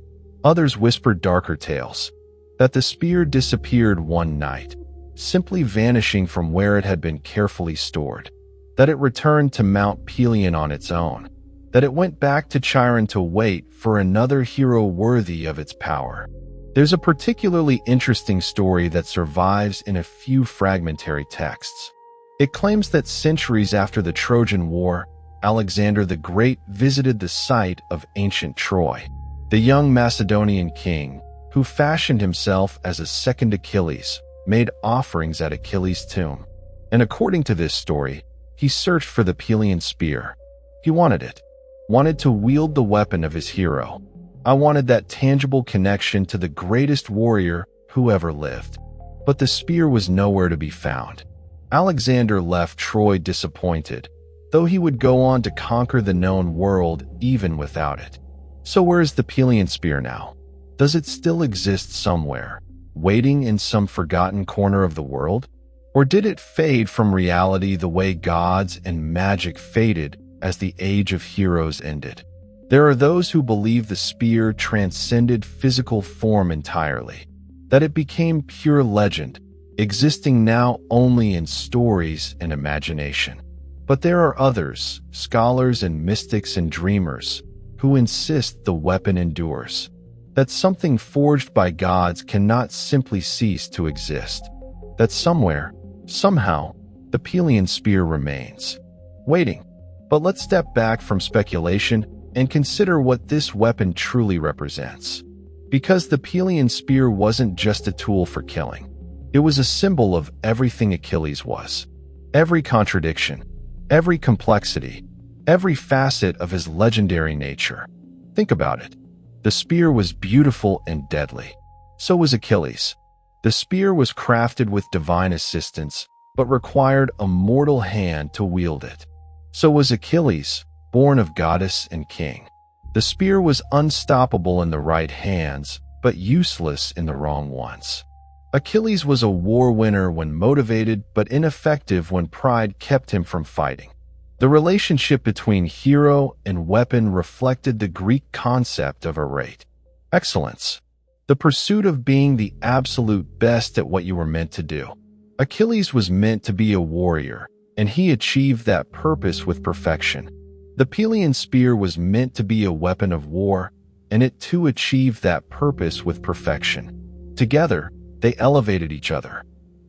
Others whispered darker tales, that the spear disappeared one night, simply vanishing from where it had been carefully stored, that it returned to Mount Pelion on its own, that it went back to Chiron to wait for another hero worthy of its power. There's a particularly interesting story that survives in a few fragmentary texts. It claims that centuries after the Trojan War, Alexander the Great visited the site of ancient Troy. The young Macedonian king, who fashioned himself as a second Achilles, made offerings at Achilles' tomb. And according to this story, he searched for the Pelian Spear. He wanted it, wanted to wield the weapon of his hero. I wanted that tangible connection to the greatest warrior who ever lived. But the spear was nowhere to be found. Alexander left Troy disappointed, though he would go on to conquer the known world even without it. So where is the Pelian Spear now? Does it still exist somewhere, waiting in some forgotten corner of the world? Or did it fade from reality the way gods and magic faded as the age of heroes ended? There are those who believe the spear transcended physical form entirely, that it became pure legend, existing now only in stories and imagination. But there are others, scholars and mystics and dreamers, who insist the weapon endures, that something forged by gods cannot simply cease to exist, that somewhere, somehow, the Pelian Spear remains, waiting. But let's step back from speculation and consider what this weapon truly represents. Because the Pelian Spear wasn't just a tool for killing. It was a symbol of everything Achilles was. Every contradiction, every complexity, every facet of his legendary nature. Think about it. The spear was beautiful and deadly. So was Achilles. The spear was crafted with divine assistance, but required a mortal hand to wield it. So was Achilles, born of goddess and king. The spear was unstoppable in the right hands, but useless in the wrong ones. Achilles was a war winner when motivated, but ineffective when pride kept him from fighting. The relationship between hero and weapon reflected the Greek concept of arete, excellence, the pursuit of being the absolute best at what you were meant to do. Achilles was meant to be a warrior, and he achieved that purpose with perfection. The Pelian Spear was meant to be a weapon of war, and it too achieved that purpose with perfection. Together, they elevated each other.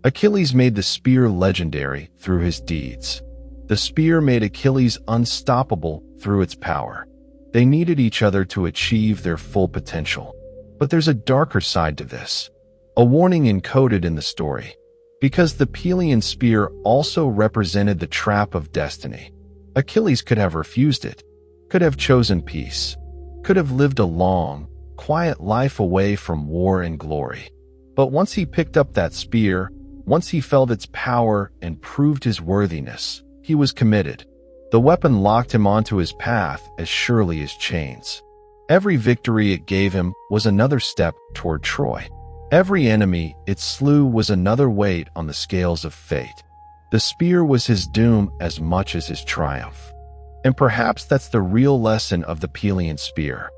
Achilles made the spear legendary through his deeds. The spear made Achilles unstoppable through its power. They needed each other to achieve their full potential. But there's a darker side to this, a warning encoded in the story. Because the Pelian Spear also represented the trap of destiny. Achilles could have refused it, could have chosen peace, could have lived a long, quiet life away from war and glory. But once he picked up that spear, once he felt its power and proved his worthiness, he was committed. The weapon locked him onto his path as surely as chains. Every victory it gave him was another step toward Troy. Every enemy it slew was another weight on the scales of fate. The spear was his doom as much as his triumph. And perhaps that's the real lesson of the Pelian Spear.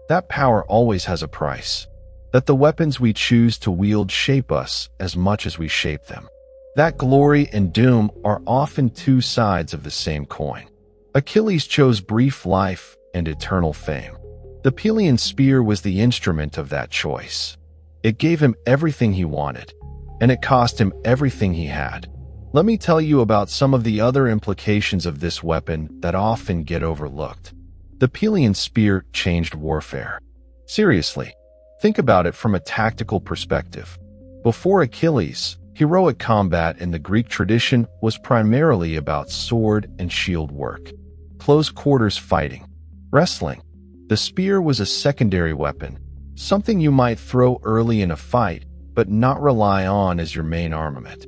That power always has a price. That the weapons we choose to wield shape us as much as we shape them. That glory and doom are often two sides of the same coin. Achilles chose brief life and eternal fame. The Pelian Spear was the instrument of that choice. It gave him everything he wanted, and it cost him everything he had. Let me tell you about some of the other implications of this weapon that often get overlooked. The Pelian Spear changed warfare. Seriously, think about it from a tactical perspective. Before Achilles, heroic combat in the Greek tradition was primarily about sword and shield work, close quarters fighting, wrestling. The spear was a secondary weapon, something you might throw early in a fight, but not rely on as your main armament.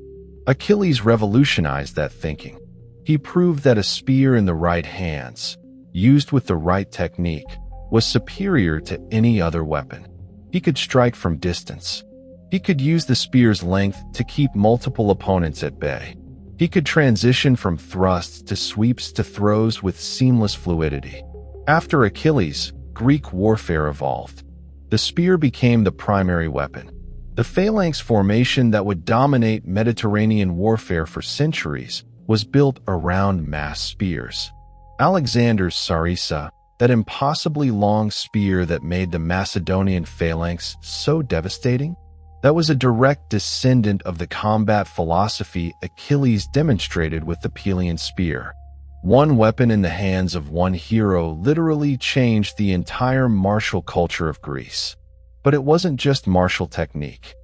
Achilles revolutionized that thinking. He proved that a spear in the right hands, used with the right technique, was superior to any other weapon. He could strike from distance. He could use the spear's length to keep multiple opponents at bay. He could transition from thrusts to sweeps to throws with seamless fluidity. After Achilles, Greek warfare evolved. The spear became the primary weapon. The phalanx formation that would dominate Mediterranean warfare for centuries was built around mass spears. Alexander's sarissa, that impossibly long spear that made the Macedonian phalanx so devastating? That was a direct descendant of the combat philosophy Achilles demonstrated with the Pelian Spear. One weapon in the hands of one hero literally changed the entire martial culture of Greece. But it wasn't just martial technique.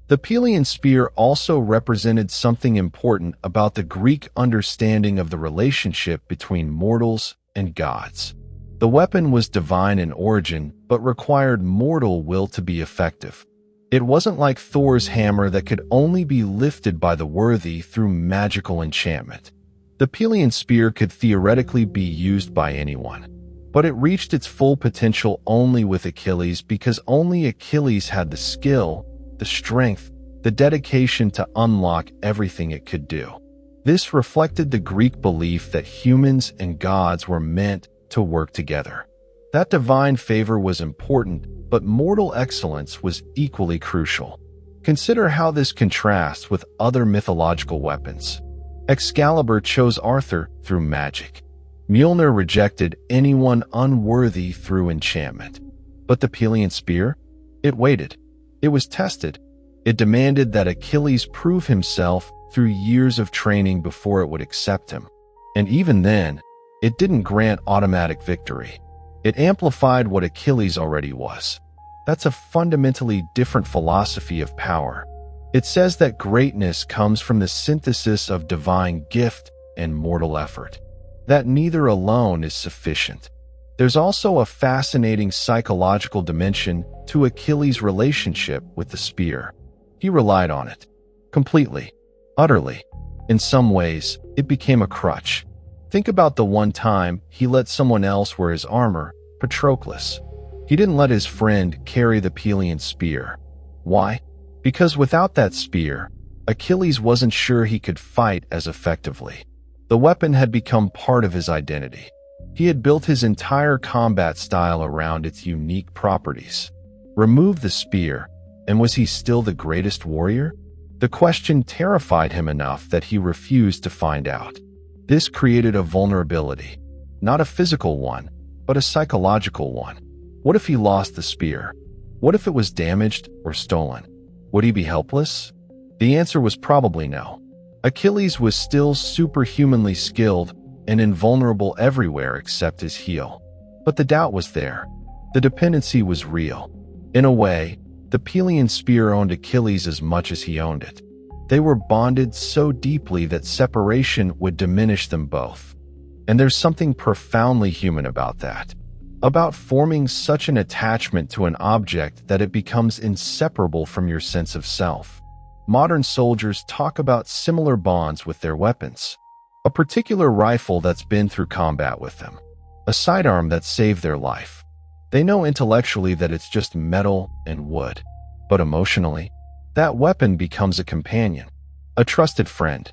The Pelian Spear also represented something important about the Greek understanding of the relationship between mortals and gods. The weapon was divine in origin, but required mortal will to be effective. It wasn't like Thor's hammer that could only be lifted by the worthy through magical enchantment. The Pelian Spear could theoretically be used by anyone, but it reached its full potential only with Achilles because only Achilles had the skill, the strength, the dedication to unlock everything it could do. This reflected the Greek belief that humans and gods were meant to work together. That divine favor was important, but mortal excellence was equally crucial. Consider how this contrasts with other mythological weapons. Excalibur chose Arthur through magic. Mjolnir rejected anyone unworthy through enchantment. But the Pelian Spear? It waited. It was tested. It demanded that Achilles prove himself through years of training before it would accept him. And even then, it didn't grant automatic victory. It amplified what Achilles already was. That's a fundamentally different philosophy of power. It says that greatness comes from the synthesis of divine gift and mortal effort. That neither alone is sufficient. There's also a fascinating psychological dimension to Achilles' relationship with the spear. He relied on it. Completely. Utterly. In some ways, it became a crutch. Think about the one time he let someone else wear his armor, Patroclus. He didn't let his friend carry the Pelian Spear. Why? Because without that spear, Achilles wasn't sure he could fight as effectively. The weapon had become part of his identity. He had built his entire combat style around its unique properties. Remove the spear, and was he still the greatest warrior? The question terrified him enough that he refused to find out. This created a vulnerability, not a physical one, but a psychological one. What if he lost the spear? What if it was damaged or stolen? Would he be helpless? The answer was probably no. Achilles was still superhumanly skilled and invulnerable everywhere except his heel. But the doubt was there. The dependency was real. In a way, the Pelian Spear owned Achilles as much as he owned it. They were bonded so deeply that separation would diminish them both. And there's something profoundly human about that. About forming such an attachment to an object that it becomes inseparable from your sense of self. Modern soldiers talk about similar bonds with their weapons. A particular rifle that's been through combat with them. A sidearm that saved their life. They know intellectually that it's just metal and wood. But emotionally, that weapon becomes a companion, a trusted friend,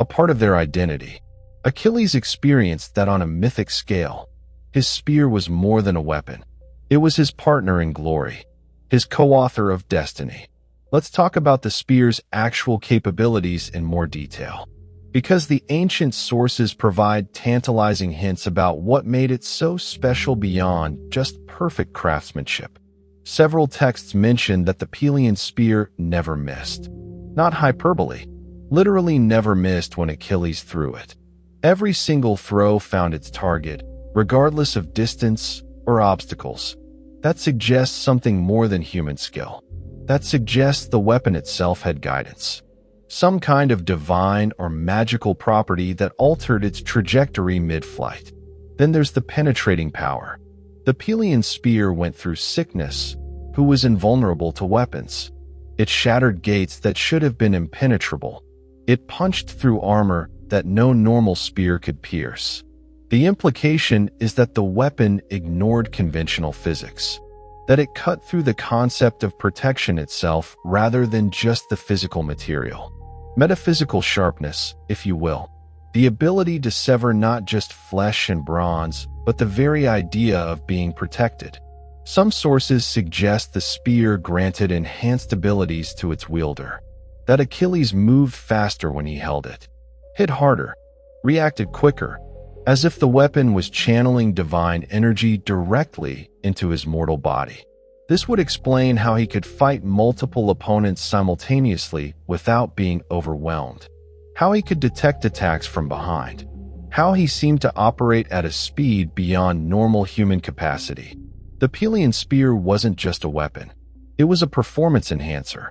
a part of their identity. Achilles experienced that on a mythic scale. His spear was more than a weapon. It was his partner in glory, his co-author of destiny. Let's talk about the spear's actual capabilities in more detail. Because the ancient sources provide tantalizing hints about what made it so special beyond just perfect craftsmanship. Several texts mention that the Pelian Spear never missed. Not hyperbole. Literally never missed when Achilles threw it. Every single throw found its target, regardless of distance or obstacles. That suggests something more than human skill. That suggests the weapon itself had guidance. Some kind of divine or magical property that altered its trajectory mid-flight. Then there's the penetrating power. The Pelian Spear went through sickness, who was invulnerable to weapons. It shattered gates that should have been impenetrable. It punched through armor that no normal spear could pierce. The implication is that the weapon ignored conventional physics. That it cut through the concept of protection itself rather than just the physical material. Metaphysical sharpness, if you will. The ability to sever not just flesh and bronze, but the very idea of being protected. Some sources suggest the spear granted enhanced abilities to its wielder. That Achilles moved faster when he held it, hit harder, reacted quicker, as if the weapon was channeling divine energy directly into his mortal body. This would explain how he could fight multiple opponents simultaneously without being overwhelmed, how he could detect attacks from behind, how he seemed to operate at a speed beyond normal human capacity. The Pelian Spear wasn't just a weapon. It was a performance enhancer,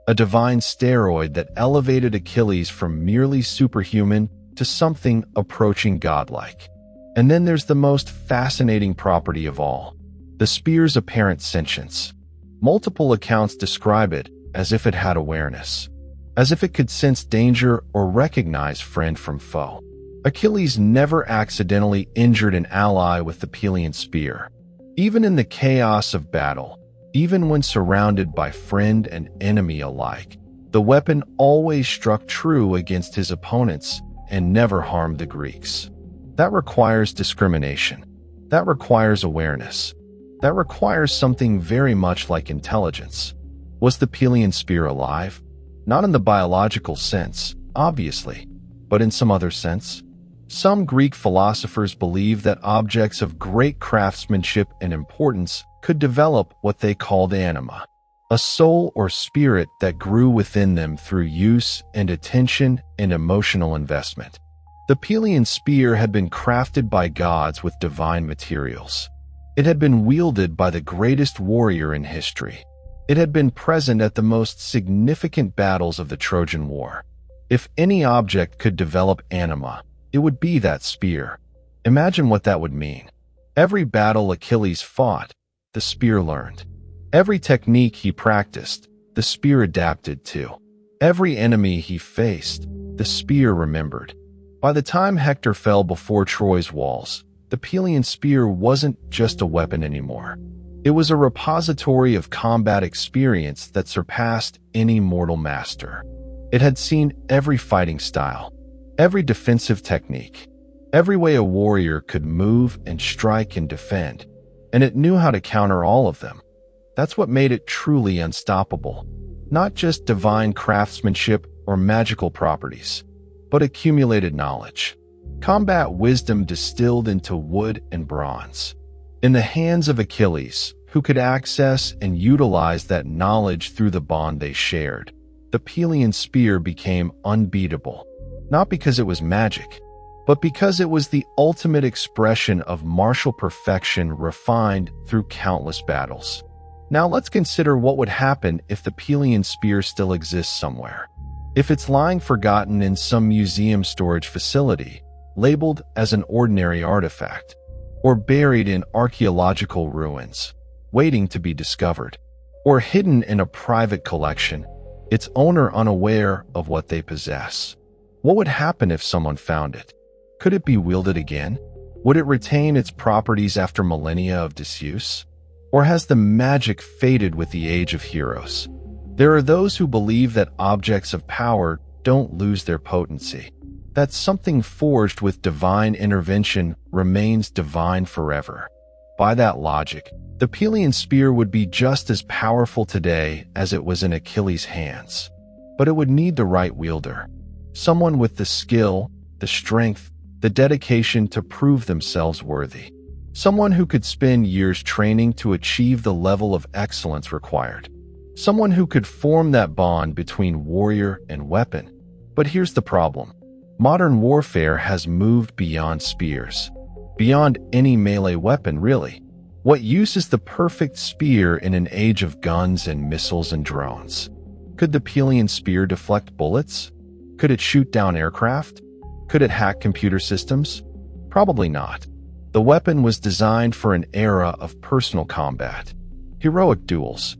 a divine steroid that elevated Achilles from merely superhuman to something approaching godlike. And then there's the most fascinating property of all, the spear's apparent sentience. Multiple accounts describe it as if it had awareness, as if it could sense danger or recognize friend from foe. Achilles never accidentally injured an ally with the Pelian Spear. Even in the chaos of battle, even when surrounded by friend and enemy alike, the weapon always struck true against his opponents and never harmed the Greeks. That requires discrimination. That requires awareness. That requires something very much like intelligence. Was the Pelian Spear alive? Not in the biological sense, obviously, but in some other sense. Some Greek philosophers believed that objects of great craftsmanship and importance could develop what they called anima, a soul or spirit that grew within them through use and attention and emotional investment. The Pelian Spear had been crafted by gods with divine materials. It had been wielded by the greatest warrior in history. It had been present at the most significant battles of the Trojan War. If any object could develop anima, it would be that spear. Imagine what that would mean. Every battle Achilles fought, the spear learned. Every technique he practiced, the spear adapted to. Every enemy he faced, the spear remembered. By the time Hector fell before Troy's walls, the Pelian Spear wasn't just a weapon anymore. It was a repository of combat experience that surpassed any mortal master. It had seen every fighting style, every defensive technique, every way a warrior could move and strike and defend, and it knew how to counter all of them. That's what made it truly unstoppable. Not just divine craftsmanship or magical properties, but accumulated knowledge. Combat wisdom distilled into wood and bronze. In the hands of Achilles, who could access and utilize that knowledge through the bond they shared, the Pelian Spear became unbeatable. Not because it was magic, but because it was the ultimate expression of martial perfection refined through countless battles. Now let's consider what would happen if the Pelian Spear still exists somewhere. If it's lying forgotten in some museum storage facility, labeled as an ordinary artifact, or buried in archaeological ruins, waiting to be discovered, or hidden in a private collection, its owner unaware of what they possess. What would happen if someone found it? Could it be wielded again? Would it retain its properties after millennia of disuse? Or has the magic faded with the age of heroes? There are those who believe that objects of power don't lose their potency, that something forged with divine intervention remains divine forever. By that logic, the Pelian Spear would be just as powerful today as it was in Achilles' hands. But it would need the right wielder, someone with the skill, the strength, the dedication to prove themselves worthy. Someone who could spend years training to achieve the level of excellence required. Someone who could form that bond between warrior and weapon. But here's the problem. Modern warfare has moved beyond spears. Beyond any melee weapon, really. What use is the perfect spear in an age of guns and missiles and drones? Could the Pelian Spear deflect bullets? Could it shoot down aircraft? Could it hack computer systems? Probably not. The weapon was designed for an era of personal combat, heroic duels,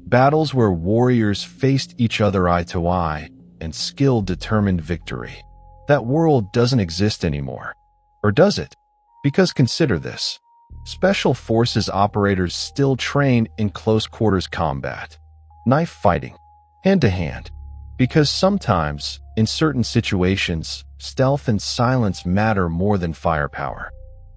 battles where warriors faced each other eye to eye, and skill determined victory. That world doesn't exist anymore. Or does it? Because consider this. Special Forces operators still train in close-quarters combat, knife fighting, hand-to-hand, because sometimes, in certain situations, stealth and silence matter more than firepower.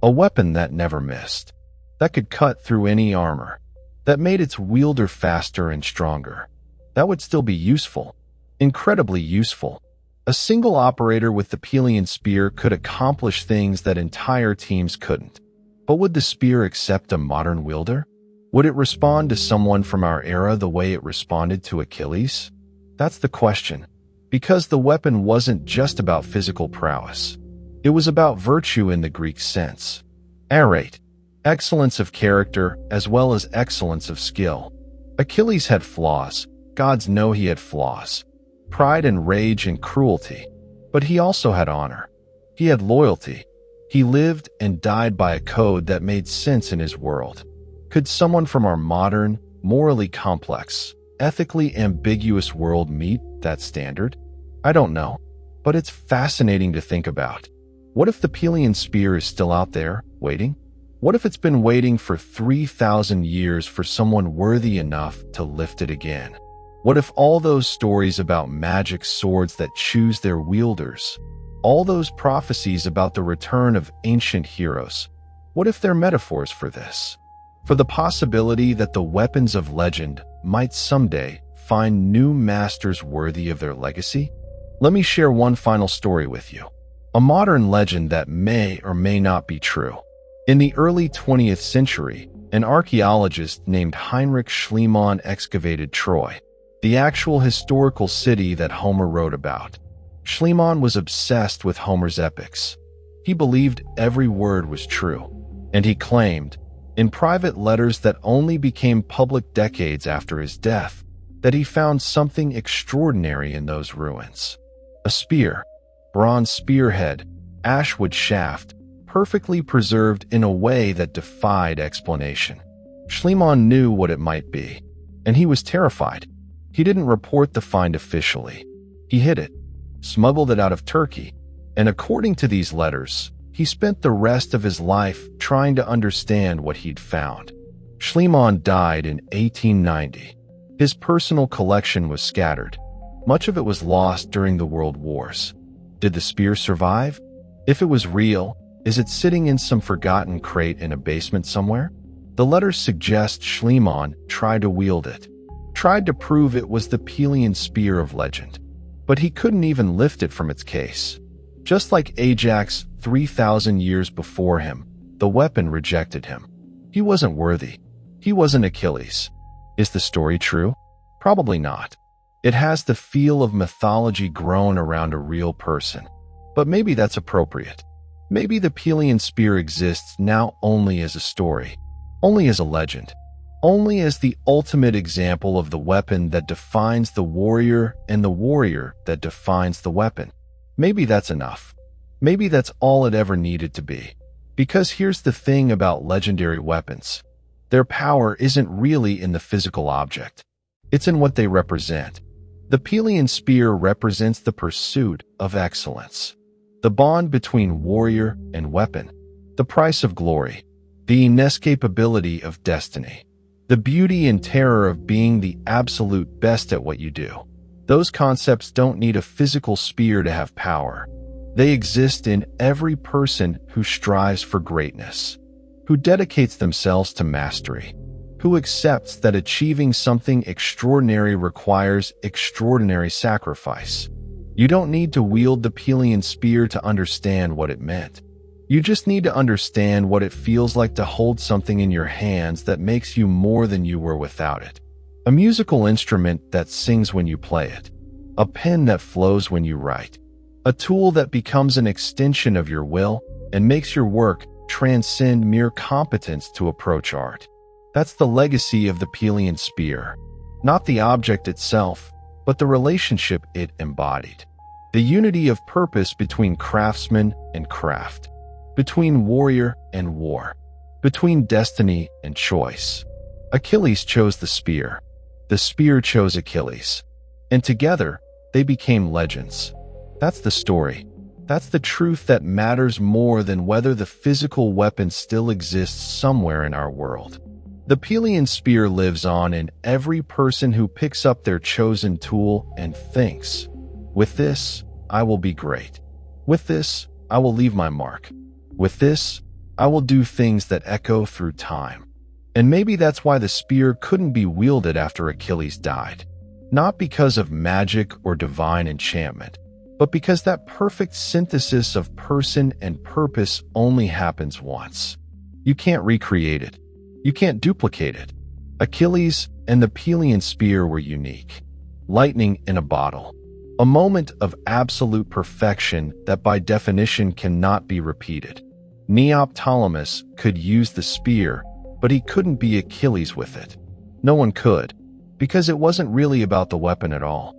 A weapon that never missed, that could cut through any armor, that made its wielder faster and stronger. That would still be useful, incredibly useful. A single operator with the Pelian Spear could accomplish things that entire teams couldn't. But would the spear accept a modern wielder? Would it respond to someone from our era the way it responded to Achilles? That's the question. Because the weapon wasn't just about physical prowess. It was about virtue in the Greek sense. Arete, excellence of character as well as excellence of skill. Achilles had flaws. Gods know he had flaws. Pride and rage and cruelty. But he also had honor. He had loyalty. He lived and died by a code that made sense in his world. Could someone from our modern, morally complex, ethically ambiguous world meet that standard? I don't know, but it's fascinating to think about. What if the Pelian Spear is still out there, waiting? What if it's been waiting for 3,000 years for someone worthy enough to lift it again? What if all those stories about magic swords that choose their wielders, all those prophecies about the return of ancient heroes, what if they're metaphors for this? For the possibility that the weapons of legend might someday find new masters worthy of their legacy? Let me share one final story with you. A modern legend that may or may not be true. In the early 20th century, an archaeologist named Heinrich Schliemann excavated Troy, the actual historical city that Homer wrote about. Schliemann was obsessed with Homer's epics. He believed every word was true, and he claimed, in private letters that only became public decades after his death, that he found something extraordinary in those ruins. A spear, bronze spearhead, ashwood shaft, perfectly preserved in a way that defied explanation. Schliemann knew what it might be, and he was terrified. He didn't report the find officially. He hid it, smuggled it out of Turkey, and according to these letters, he spent the rest of his life trying to understand what he'd found. Schliemann died in 1890. His personal collection was scattered. Much of it was lost during the World Wars. Did the spear survive? If it was real, is it sitting in some forgotten crate in a basement somewhere? The letters suggest Schliemann tried to wield it, tried to prove it was the Pelian Spear of legend. But he couldn't even lift it from its case. Just like Ajax 3,000 years before him, the weapon rejected him. He wasn't worthy. He wasn't Achilles. Is the story true? Probably not. It has the feel of mythology grown around a real person. But maybe that's appropriate. Maybe the Pelian Spear exists now only as a story, only as a legend, only as the ultimate example of the weapon that defines the warrior and the warrior that defines the weapon. Maybe that's enough. Maybe that's all it ever needed to be. Because here's the thing about legendary weapons. Their power isn't really in the physical object. It's in what they represent. The Pelian Spear represents the pursuit of excellence, the bond between warrior and weapon, the price of glory, the inescapability of destiny, the beauty and terror of being the absolute best at what you do. Those concepts don't need a physical spear to have power. They exist in every person who strives for greatness, who dedicates themselves to mastery, who accepts that achieving something extraordinary requires extraordinary sacrifice. You don't need to wield the Pelian Spear to understand what it meant. You just need to understand what it feels like to hold something in your hands that makes you more than you were without it. A musical instrument that sings when you play it. A pen that flows when you write. A tool that becomes an extension of your will and makes your work transcend mere competence to approach art. That's the legacy of the Pelian Spear. Not the object itself, but the relationship it embodied. The unity of purpose between craftsman and craft. Between warrior and war. Between destiny and choice. Achilles chose the spear. The spear chose Achilles. And together, they became legends. That's the story. That's the truth that matters more than whether the physical weapon still exists somewhere in our world. The Pelian Spear lives on in every person who picks up their chosen tool and thinks, with this, I will be great. With this, I will leave my mark. With this, I will do things that echo through time. And maybe that's why the spear couldn't be wielded after Achilles died. Not because of magic or divine enchantment, but because that perfect synthesis of person and purpose only happens once. You can't recreate it. You can't duplicate it. Achilles and the Pelian Spear were unique. Lightning in a bottle. A moment of absolute perfection that by definition cannot be repeated. Neoptolemus could use the spear, but he couldn't be Achilles with it. No one could, because it wasn't really about the weapon at all.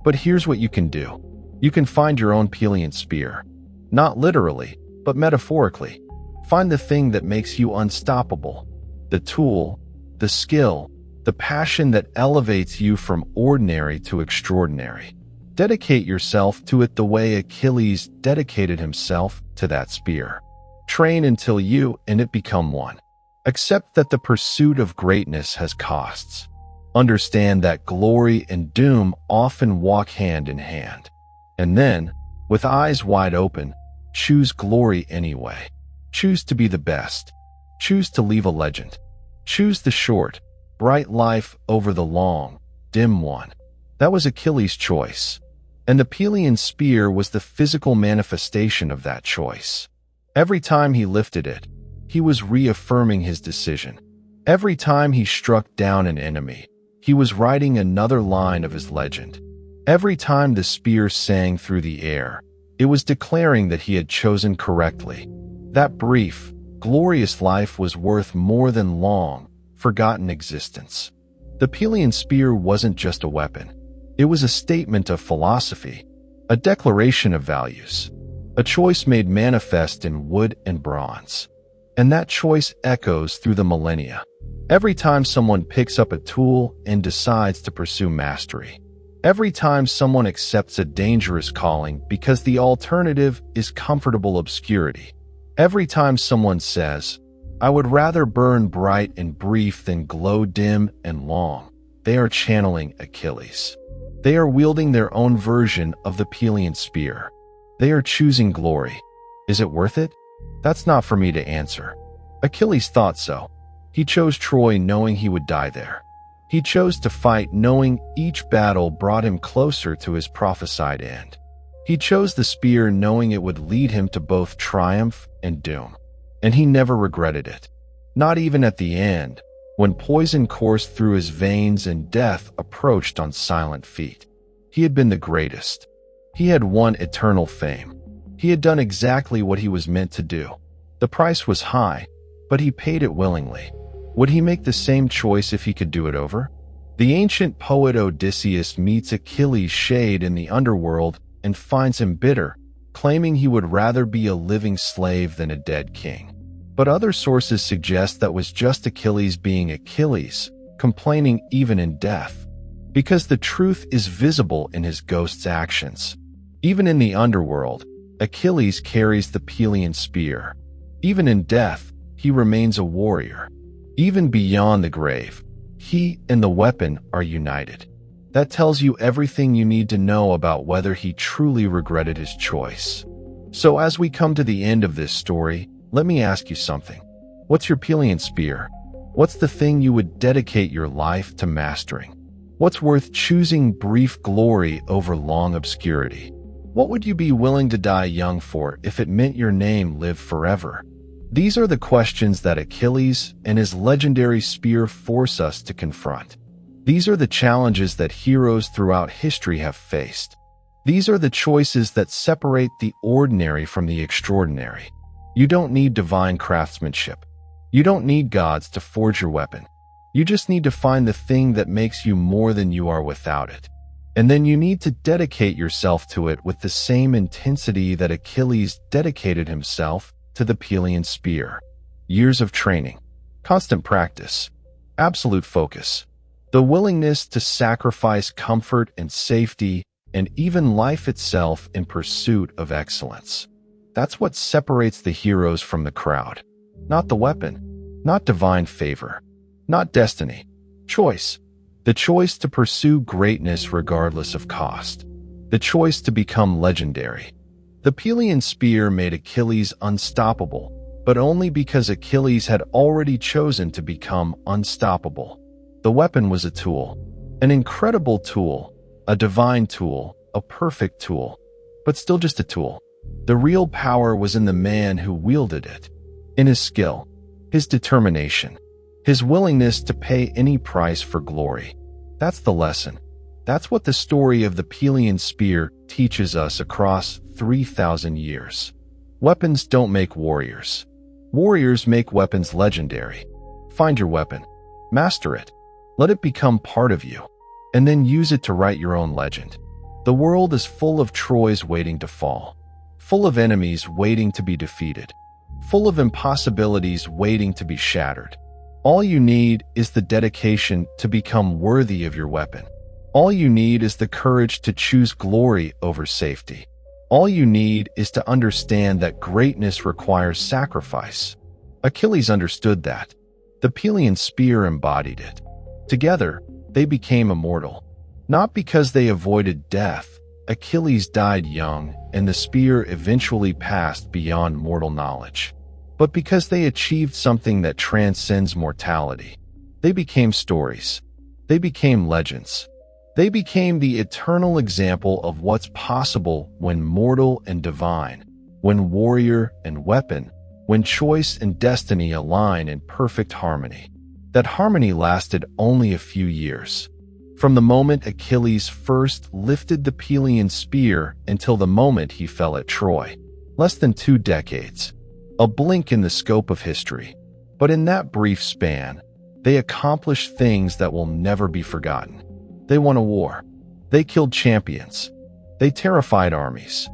But here's what you can do. You can find your own Pelian Spear. Not literally, but metaphorically. Find the thing that makes you unstoppable. The tool, the skill, the passion that elevates you from ordinary to extraordinary. Dedicate yourself to it the way Achilles dedicated himself to that spear. Train until you and it become one. Accept that the pursuit of greatness has costs. Understand that glory and doom often walk hand in hand. And then, with eyes wide open, choose glory anyway. Choose to be the best. Choose to leave a legend. Choose the short, bright life over the long, dim one. That was Achilles' choice. And the Pelian Spear was the physical manifestation of that choice. Every time he lifted it, he was reaffirming his decision. Every time he struck down an enemy, he was writing another line of his legend. Every time the spear sang through the air, it was declaring that he had chosen correctly. That brief, glorious life was worth more than long, forgotten existence. The Pelian Spear wasn't just a weapon. It was a statement of philosophy, a declaration of values, a choice made manifest in wood and bronze. And that choice echoes through the millennia. Every time someone picks up a tool and decides to pursue mastery. Every time someone accepts a dangerous calling because the alternative is comfortable obscurity. Every time someone says, "I would rather burn bright and brief than glow dim and long," they are channeling Achilles. They are wielding their own version of the Pelian Spear. They are choosing glory. Is it worth it? That's not for me to answer. Achilles thought so. He chose Troy knowing he would die there. He chose to fight knowing each battle brought him closer to his prophesied end. He chose the spear knowing it would lead him to both triumph and doom. And he never regretted it. Not even at the end, when poison coursed through his veins and death approached on silent feet. He had been the greatest. He had won eternal fame. He had done exactly what he was meant to do. The price was high, but he paid it willingly. Would he make the same choice if he could do it over? The ancient poet Odysseus meets Achilles' shade in the underworld and finds him bitter, claiming he would rather be a living slave than a dead king. But other sources suggest that was just Achilles being Achilles, complaining even in death. Because the truth is visible in his ghost's actions. Even in the underworld, Achilles carries the Pelian Spear. Even in death, he remains a warrior. Even beyond the grave, he and the weapon are united. That tells you everything you need to know about whether he truly regretted his choice. So as we come to the end of this story, let me ask you something. What's your Pelian Spear? What's the thing you would dedicate your life to mastering? What's worth choosing brief glory over long obscurity? What would you be willing to die young for if it meant your name lived forever? These are the questions that Achilles and his legendary spear force us to confront. These are the challenges that heroes throughout history have faced. These are the choices that separate the ordinary from the extraordinary. You don't need divine craftsmanship. You don't need gods to forge your weapon. You just need to find the thing that makes you more than you are without it. And then you need to dedicate yourself to it with the same intensity that Achilles dedicated himself to the Pelian Spear. Years of training, constant practice, absolute focus, the willingness to sacrifice comfort and safety and even life itself in pursuit of excellence. That's what separates the heroes from the crowd. Not the weapon, not divine favor, not destiny. Choice. The choice to pursue greatness regardless of cost. The choice to become legendary. The Pelian Spear made Achilles unstoppable, but only because Achilles had already chosen to become unstoppable. The weapon was a tool, an incredible tool, a divine tool, a perfect tool. but still just a tool. The real power was in the man who wielded it, in his skill, his determination, his willingness to pay any price for glory. That's the lesson. That's what the story of the Pelian Spear teaches us across 3,000 years. Weapons don't make warriors. Warriors make weapons legendary. Find your weapon. Master it. Let it become part of you. And then use it to write your own legend. The world is full of Troys waiting to fall. Full of enemies waiting to be defeated. Full of impossibilities waiting to be shattered. All you need is the dedication to become worthy of your weapon. All you need is the courage to choose glory over safety. All you need is to understand that greatness requires sacrifice. Achilles understood that. The Pelian Spear embodied it. Together, they became immortal. Not because they avoided death. Achilles died young, and the spear eventually passed beyond mortal knowledge. But because they achieved something that transcends mortality. They became stories. They became legends. They became the eternal example of what's possible when mortal and divine, when warrior and weapon, when choice and destiny align in perfect harmony. That harmony lasted only a few years. From the moment Achilles first lifted the Pelian Spear until the moment he fell at Troy. Less than 2 decades. A blink in the scope of history. But in that brief span, they accomplished things that will never be forgotten. They won a war. They killed champions. They terrified armies.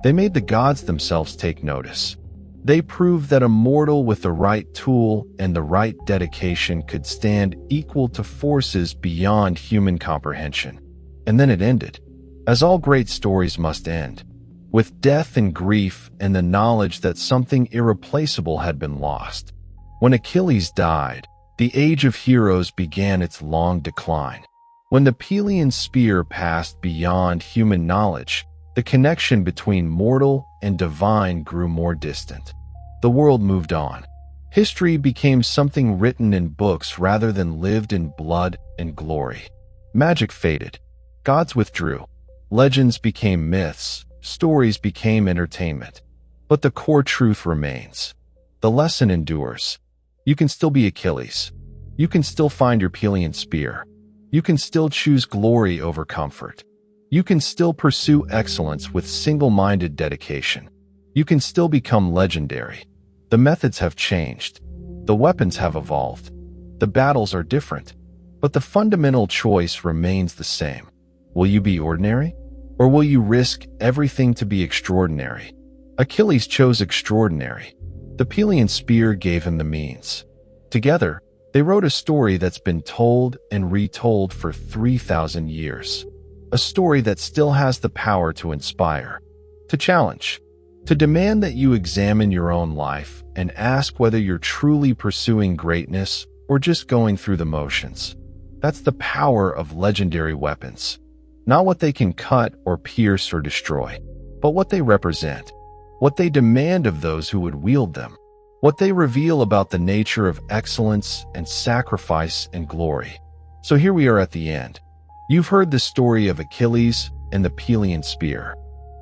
They made the gods themselves take notice. They proved that a mortal with the right tool and the right dedication could stand equal to forces beyond human comprehension. And then it ended, as all great stories must end, with death and grief and the knowledge that something irreplaceable had been lost. When Achilles died, the age of heroes began its long decline. When the Pelian Spear passed beyond human knowledge, the connection between mortal and divine grew more distant. The world moved on. History became something written in books rather than lived in blood and glory. Magic faded. Gods withdrew. Legends became myths. Stories became entertainment. But the core truth remains. The lesson endures. You can still be Achilles. You can still find your Pelian Spear. You can still choose glory over comfort. You can still pursue excellence with single-minded dedication. You can still become legendary. The methods have changed. The weapons have evolved. The battles are different. But the fundamental choice remains the same. Will you be ordinary? Or will you risk everything to be extraordinary? Achilles chose extraordinary. The Pelian Spear gave him the means. Together, they wrote a story that's been told and retold for 3,000 years. A story that still has the power to inspire, to challenge, to demand that you examine your own life and ask whether you're truly pursuing greatness or just going through the motions. That's the power of legendary weapons. Not what they can cut or pierce or destroy, but what they represent, what they demand of those who would wield them, what they reveal about the nature of excellence and sacrifice and glory. So here we are at the end. You've heard the story of Achilles and the Pelian Spear.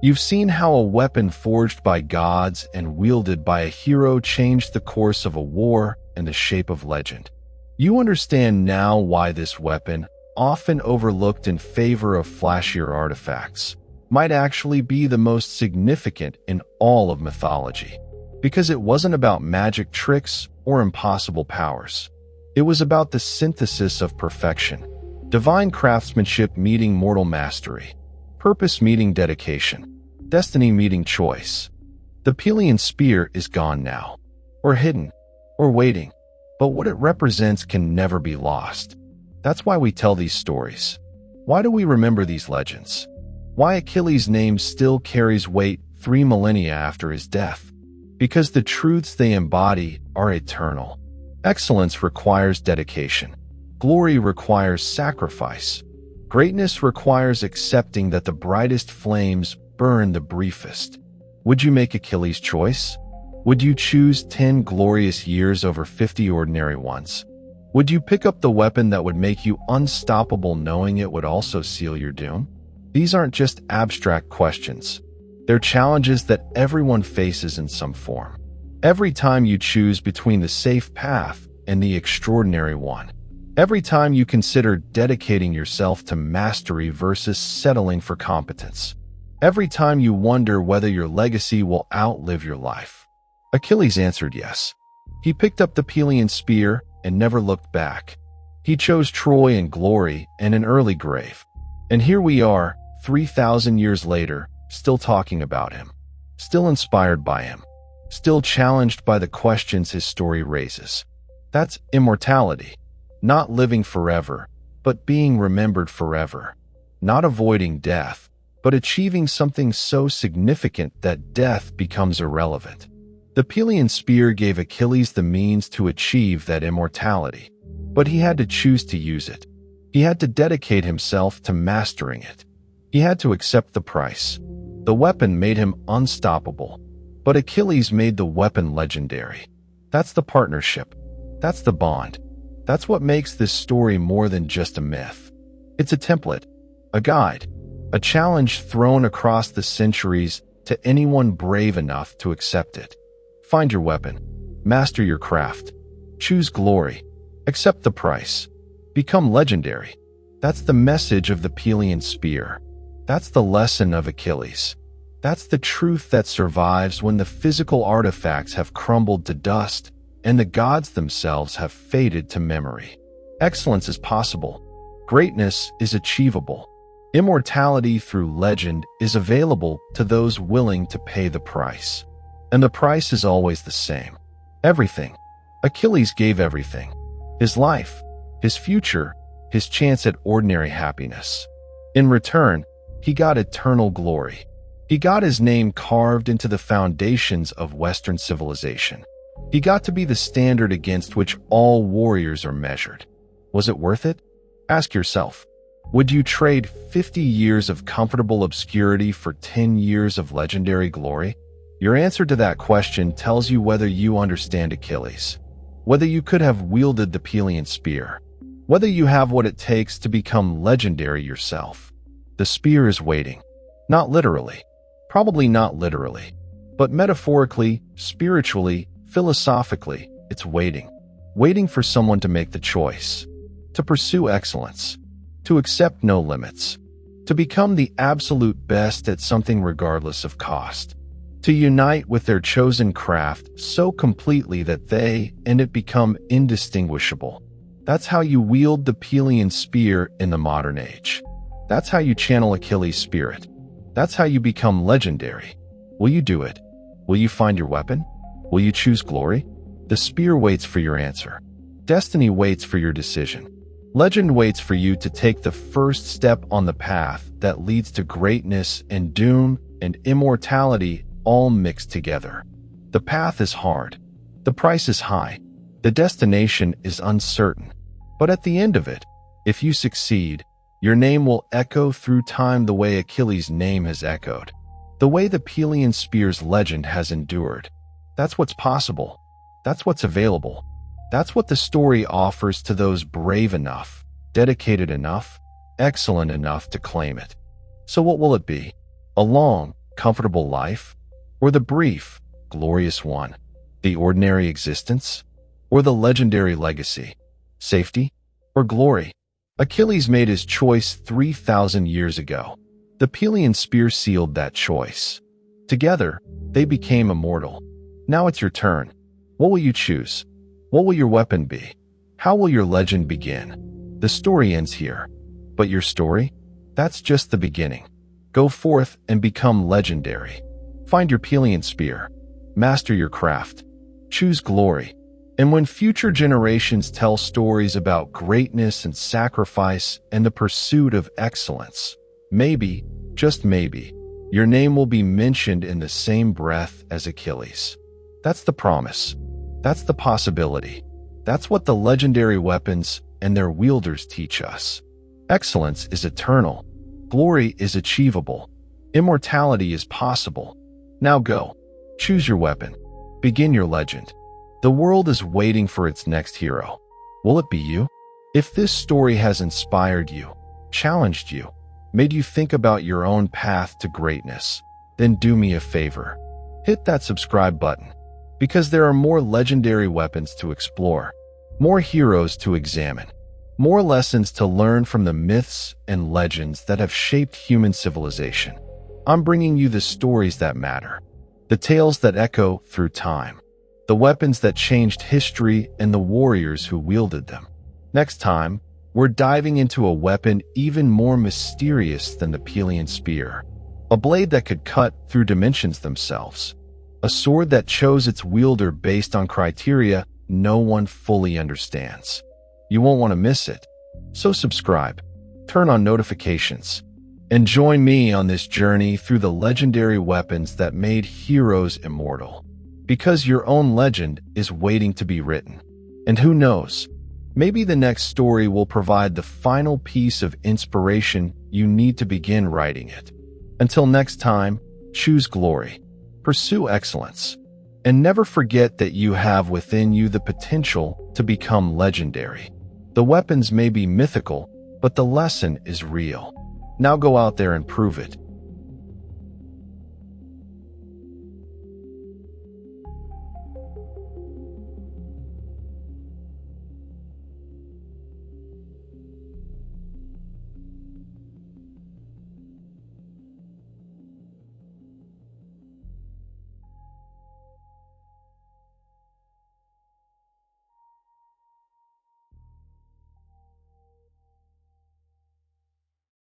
You've seen how a weapon forged by gods and wielded by a hero changed the course of a war and the shape of legend. You understand now why this weapon, often overlooked in favor of flashier artifacts, might actually be the most significant in all of mythology. Because it wasn't about magic tricks or impossible powers. It was about the synthesis of perfection. Divine craftsmanship meeting mortal mastery. Purpose meeting dedication. Destiny meeting choice. The Pelian Spear is gone now. Or hidden. Or waiting. But what it represents can never be lost. That's why we tell these stories. Why do we remember these legends? Why Achilles' name still carries weight 3 millennia after his death? Because the truths they embody are eternal. Excellence requires dedication. Glory requires sacrifice. Greatness requires accepting that the brightest flames burn the briefest. Would you make Achilles' choice? Would you choose 10 glorious years over 50 ordinary ones? Would you pick up the weapon that would make you unstoppable knowing it would also seal your doom? These aren't just abstract questions. They're challenges that everyone faces in some form. Every time you choose between the safe path and the extraordinary one. Every time you consider dedicating yourself to mastery versus settling for competence. Every time you wonder whether your legacy will outlive your life. Achilles answered yes. He picked up the Pelian Spear and never looked back. He chose Troy and glory and an early grave. And here we are, 3,000 years later, still talking about him. Still inspired by him. Still challenged by the questions his story raises. That's immortality. Not living forever, but being remembered forever. Not avoiding death, but achieving something so significant that death becomes irrelevant. The Pelian Spear gave Achilles the means to achieve that immortality, but he had to choose to use it. He had to dedicate himself to mastering it. He had to accept the price. The weapon made him unstoppable, but Achilles made the weapon legendary. That's the partnership. That's the bond. That's what makes this story more than just a myth. It's a template, a guide, a challenge thrown across the centuries to anyone brave enough to accept it. Find your weapon. Master your craft. Choose glory. Accept the price. Become legendary. That's the message of the Pelian Spear. That's the lesson of Achilles. That's the truth that survives when the physical artifacts have crumbled to dust and the gods themselves have faded to memory. Excellence is possible. Greatness is achievable. Immortality through legend is available to those willing to pay the price. And the price is always the same. Everything. Achilles gave everything. His life, his future, his chance at ordinary happiness. In return, he got eternal glory. He got his name carved into the foundations of Western civilization. He got to be the standard against which all warriors are measured. Was it worth it? Ask yourself, would you trade 50 years of comfortable obscurity for 10 years of legendary glory? Your answer to that question tells you whether you understand Achilles, whether you could have wielded the Pelian Spear, whether you have what it takes to become legendary yourself. The spear is waiting. Not literally. Probably not literally. But metaphorically, spiritually, philosophically, it's waiting. Waiting for someone to make the choice. To pursue excellence. To accept no limits. To become the absolute best at something regardless of cost. To unite with their chosen craft so completely that they and it become indistinguishable. That's how you wield the Pelian Spear in the modern age. That's how you channel Achilles' spirit. That's how you become legendary. Will you do it? Will you find your weapon? Will you choose glory? The spear waits for your answer. Destiny waits for your decision. Legend waits for you to take the first step on the path that leads to greatness and doom and immortality all mixed together. The path is hard. The price is high. The destination is uncertain. But at the end of it, if you succeed, your name will echo through time the way Achilles' name has echoed. The way the Pelian Spear's legend has endured. That's what's possible. That's what's available. That's what the story offers to those brave enough, dedicated enough, excellent enough to claim it. So what will it be? A long, comfortable life? Or the brief, glorious one? The ordinary existence? Or the legendary legacy? Safety? Or glory? Achilles made his choice 3,000 years ago. The Pelian Spear sealed that choice. Together, they became immortal. Now it's your turn. What will you choose? What will your weapon be? How will your legend begin? The story ends here. But your story? That's just the beginning. Go forth and become legendary. Find your Pelian Spear. Master your craft. Choose glory. And when future generations tell stories about greatness and sacrifice and the pursuit of excellence, maybe, just maybe, your name will be mentioned in the same breath as Achilles. That's the promise. That's the possibility. That's what the legendary weapons and their wielders teach us. Excellence is eternal. Glory is achievable. Immortality is possible. Now go. Choose your weapon. Begin your legend. The world is waiting for its next hero. Will it be you? If this story has inspired you, challenged you, made you think about your own path to greatness, then do me a favor. Hit that subscribe button, because there are more legendary weapons to explore, more heroes to examine, more lessons to learn from the myths and legends that have shaped human civilization. I'm bringing you the stories that matter, the tales that echo through time, the weapons that changed history, and the warriors who wielded them. Next time, we're diving into a weapon even more mysterious than the Pelian Spear, a blade that could cut through dimensions themselves, a sword that chose its wielder based on criteria no one fully understands. You won't want to miss it, so subscribe, turn on notifications, and join me on this journey through the legendary weapons that made heroes immortal. Because your own legend is waiting to be written. And who knows, maybe the next story will provide the final piece of inspiration you need to begin writing it. Until next time, choose glory, pursue excellence, and never forget that you have within you the potential to become legendary. The weapons may be mythical, but the lesson is real. Now go out there and prove it.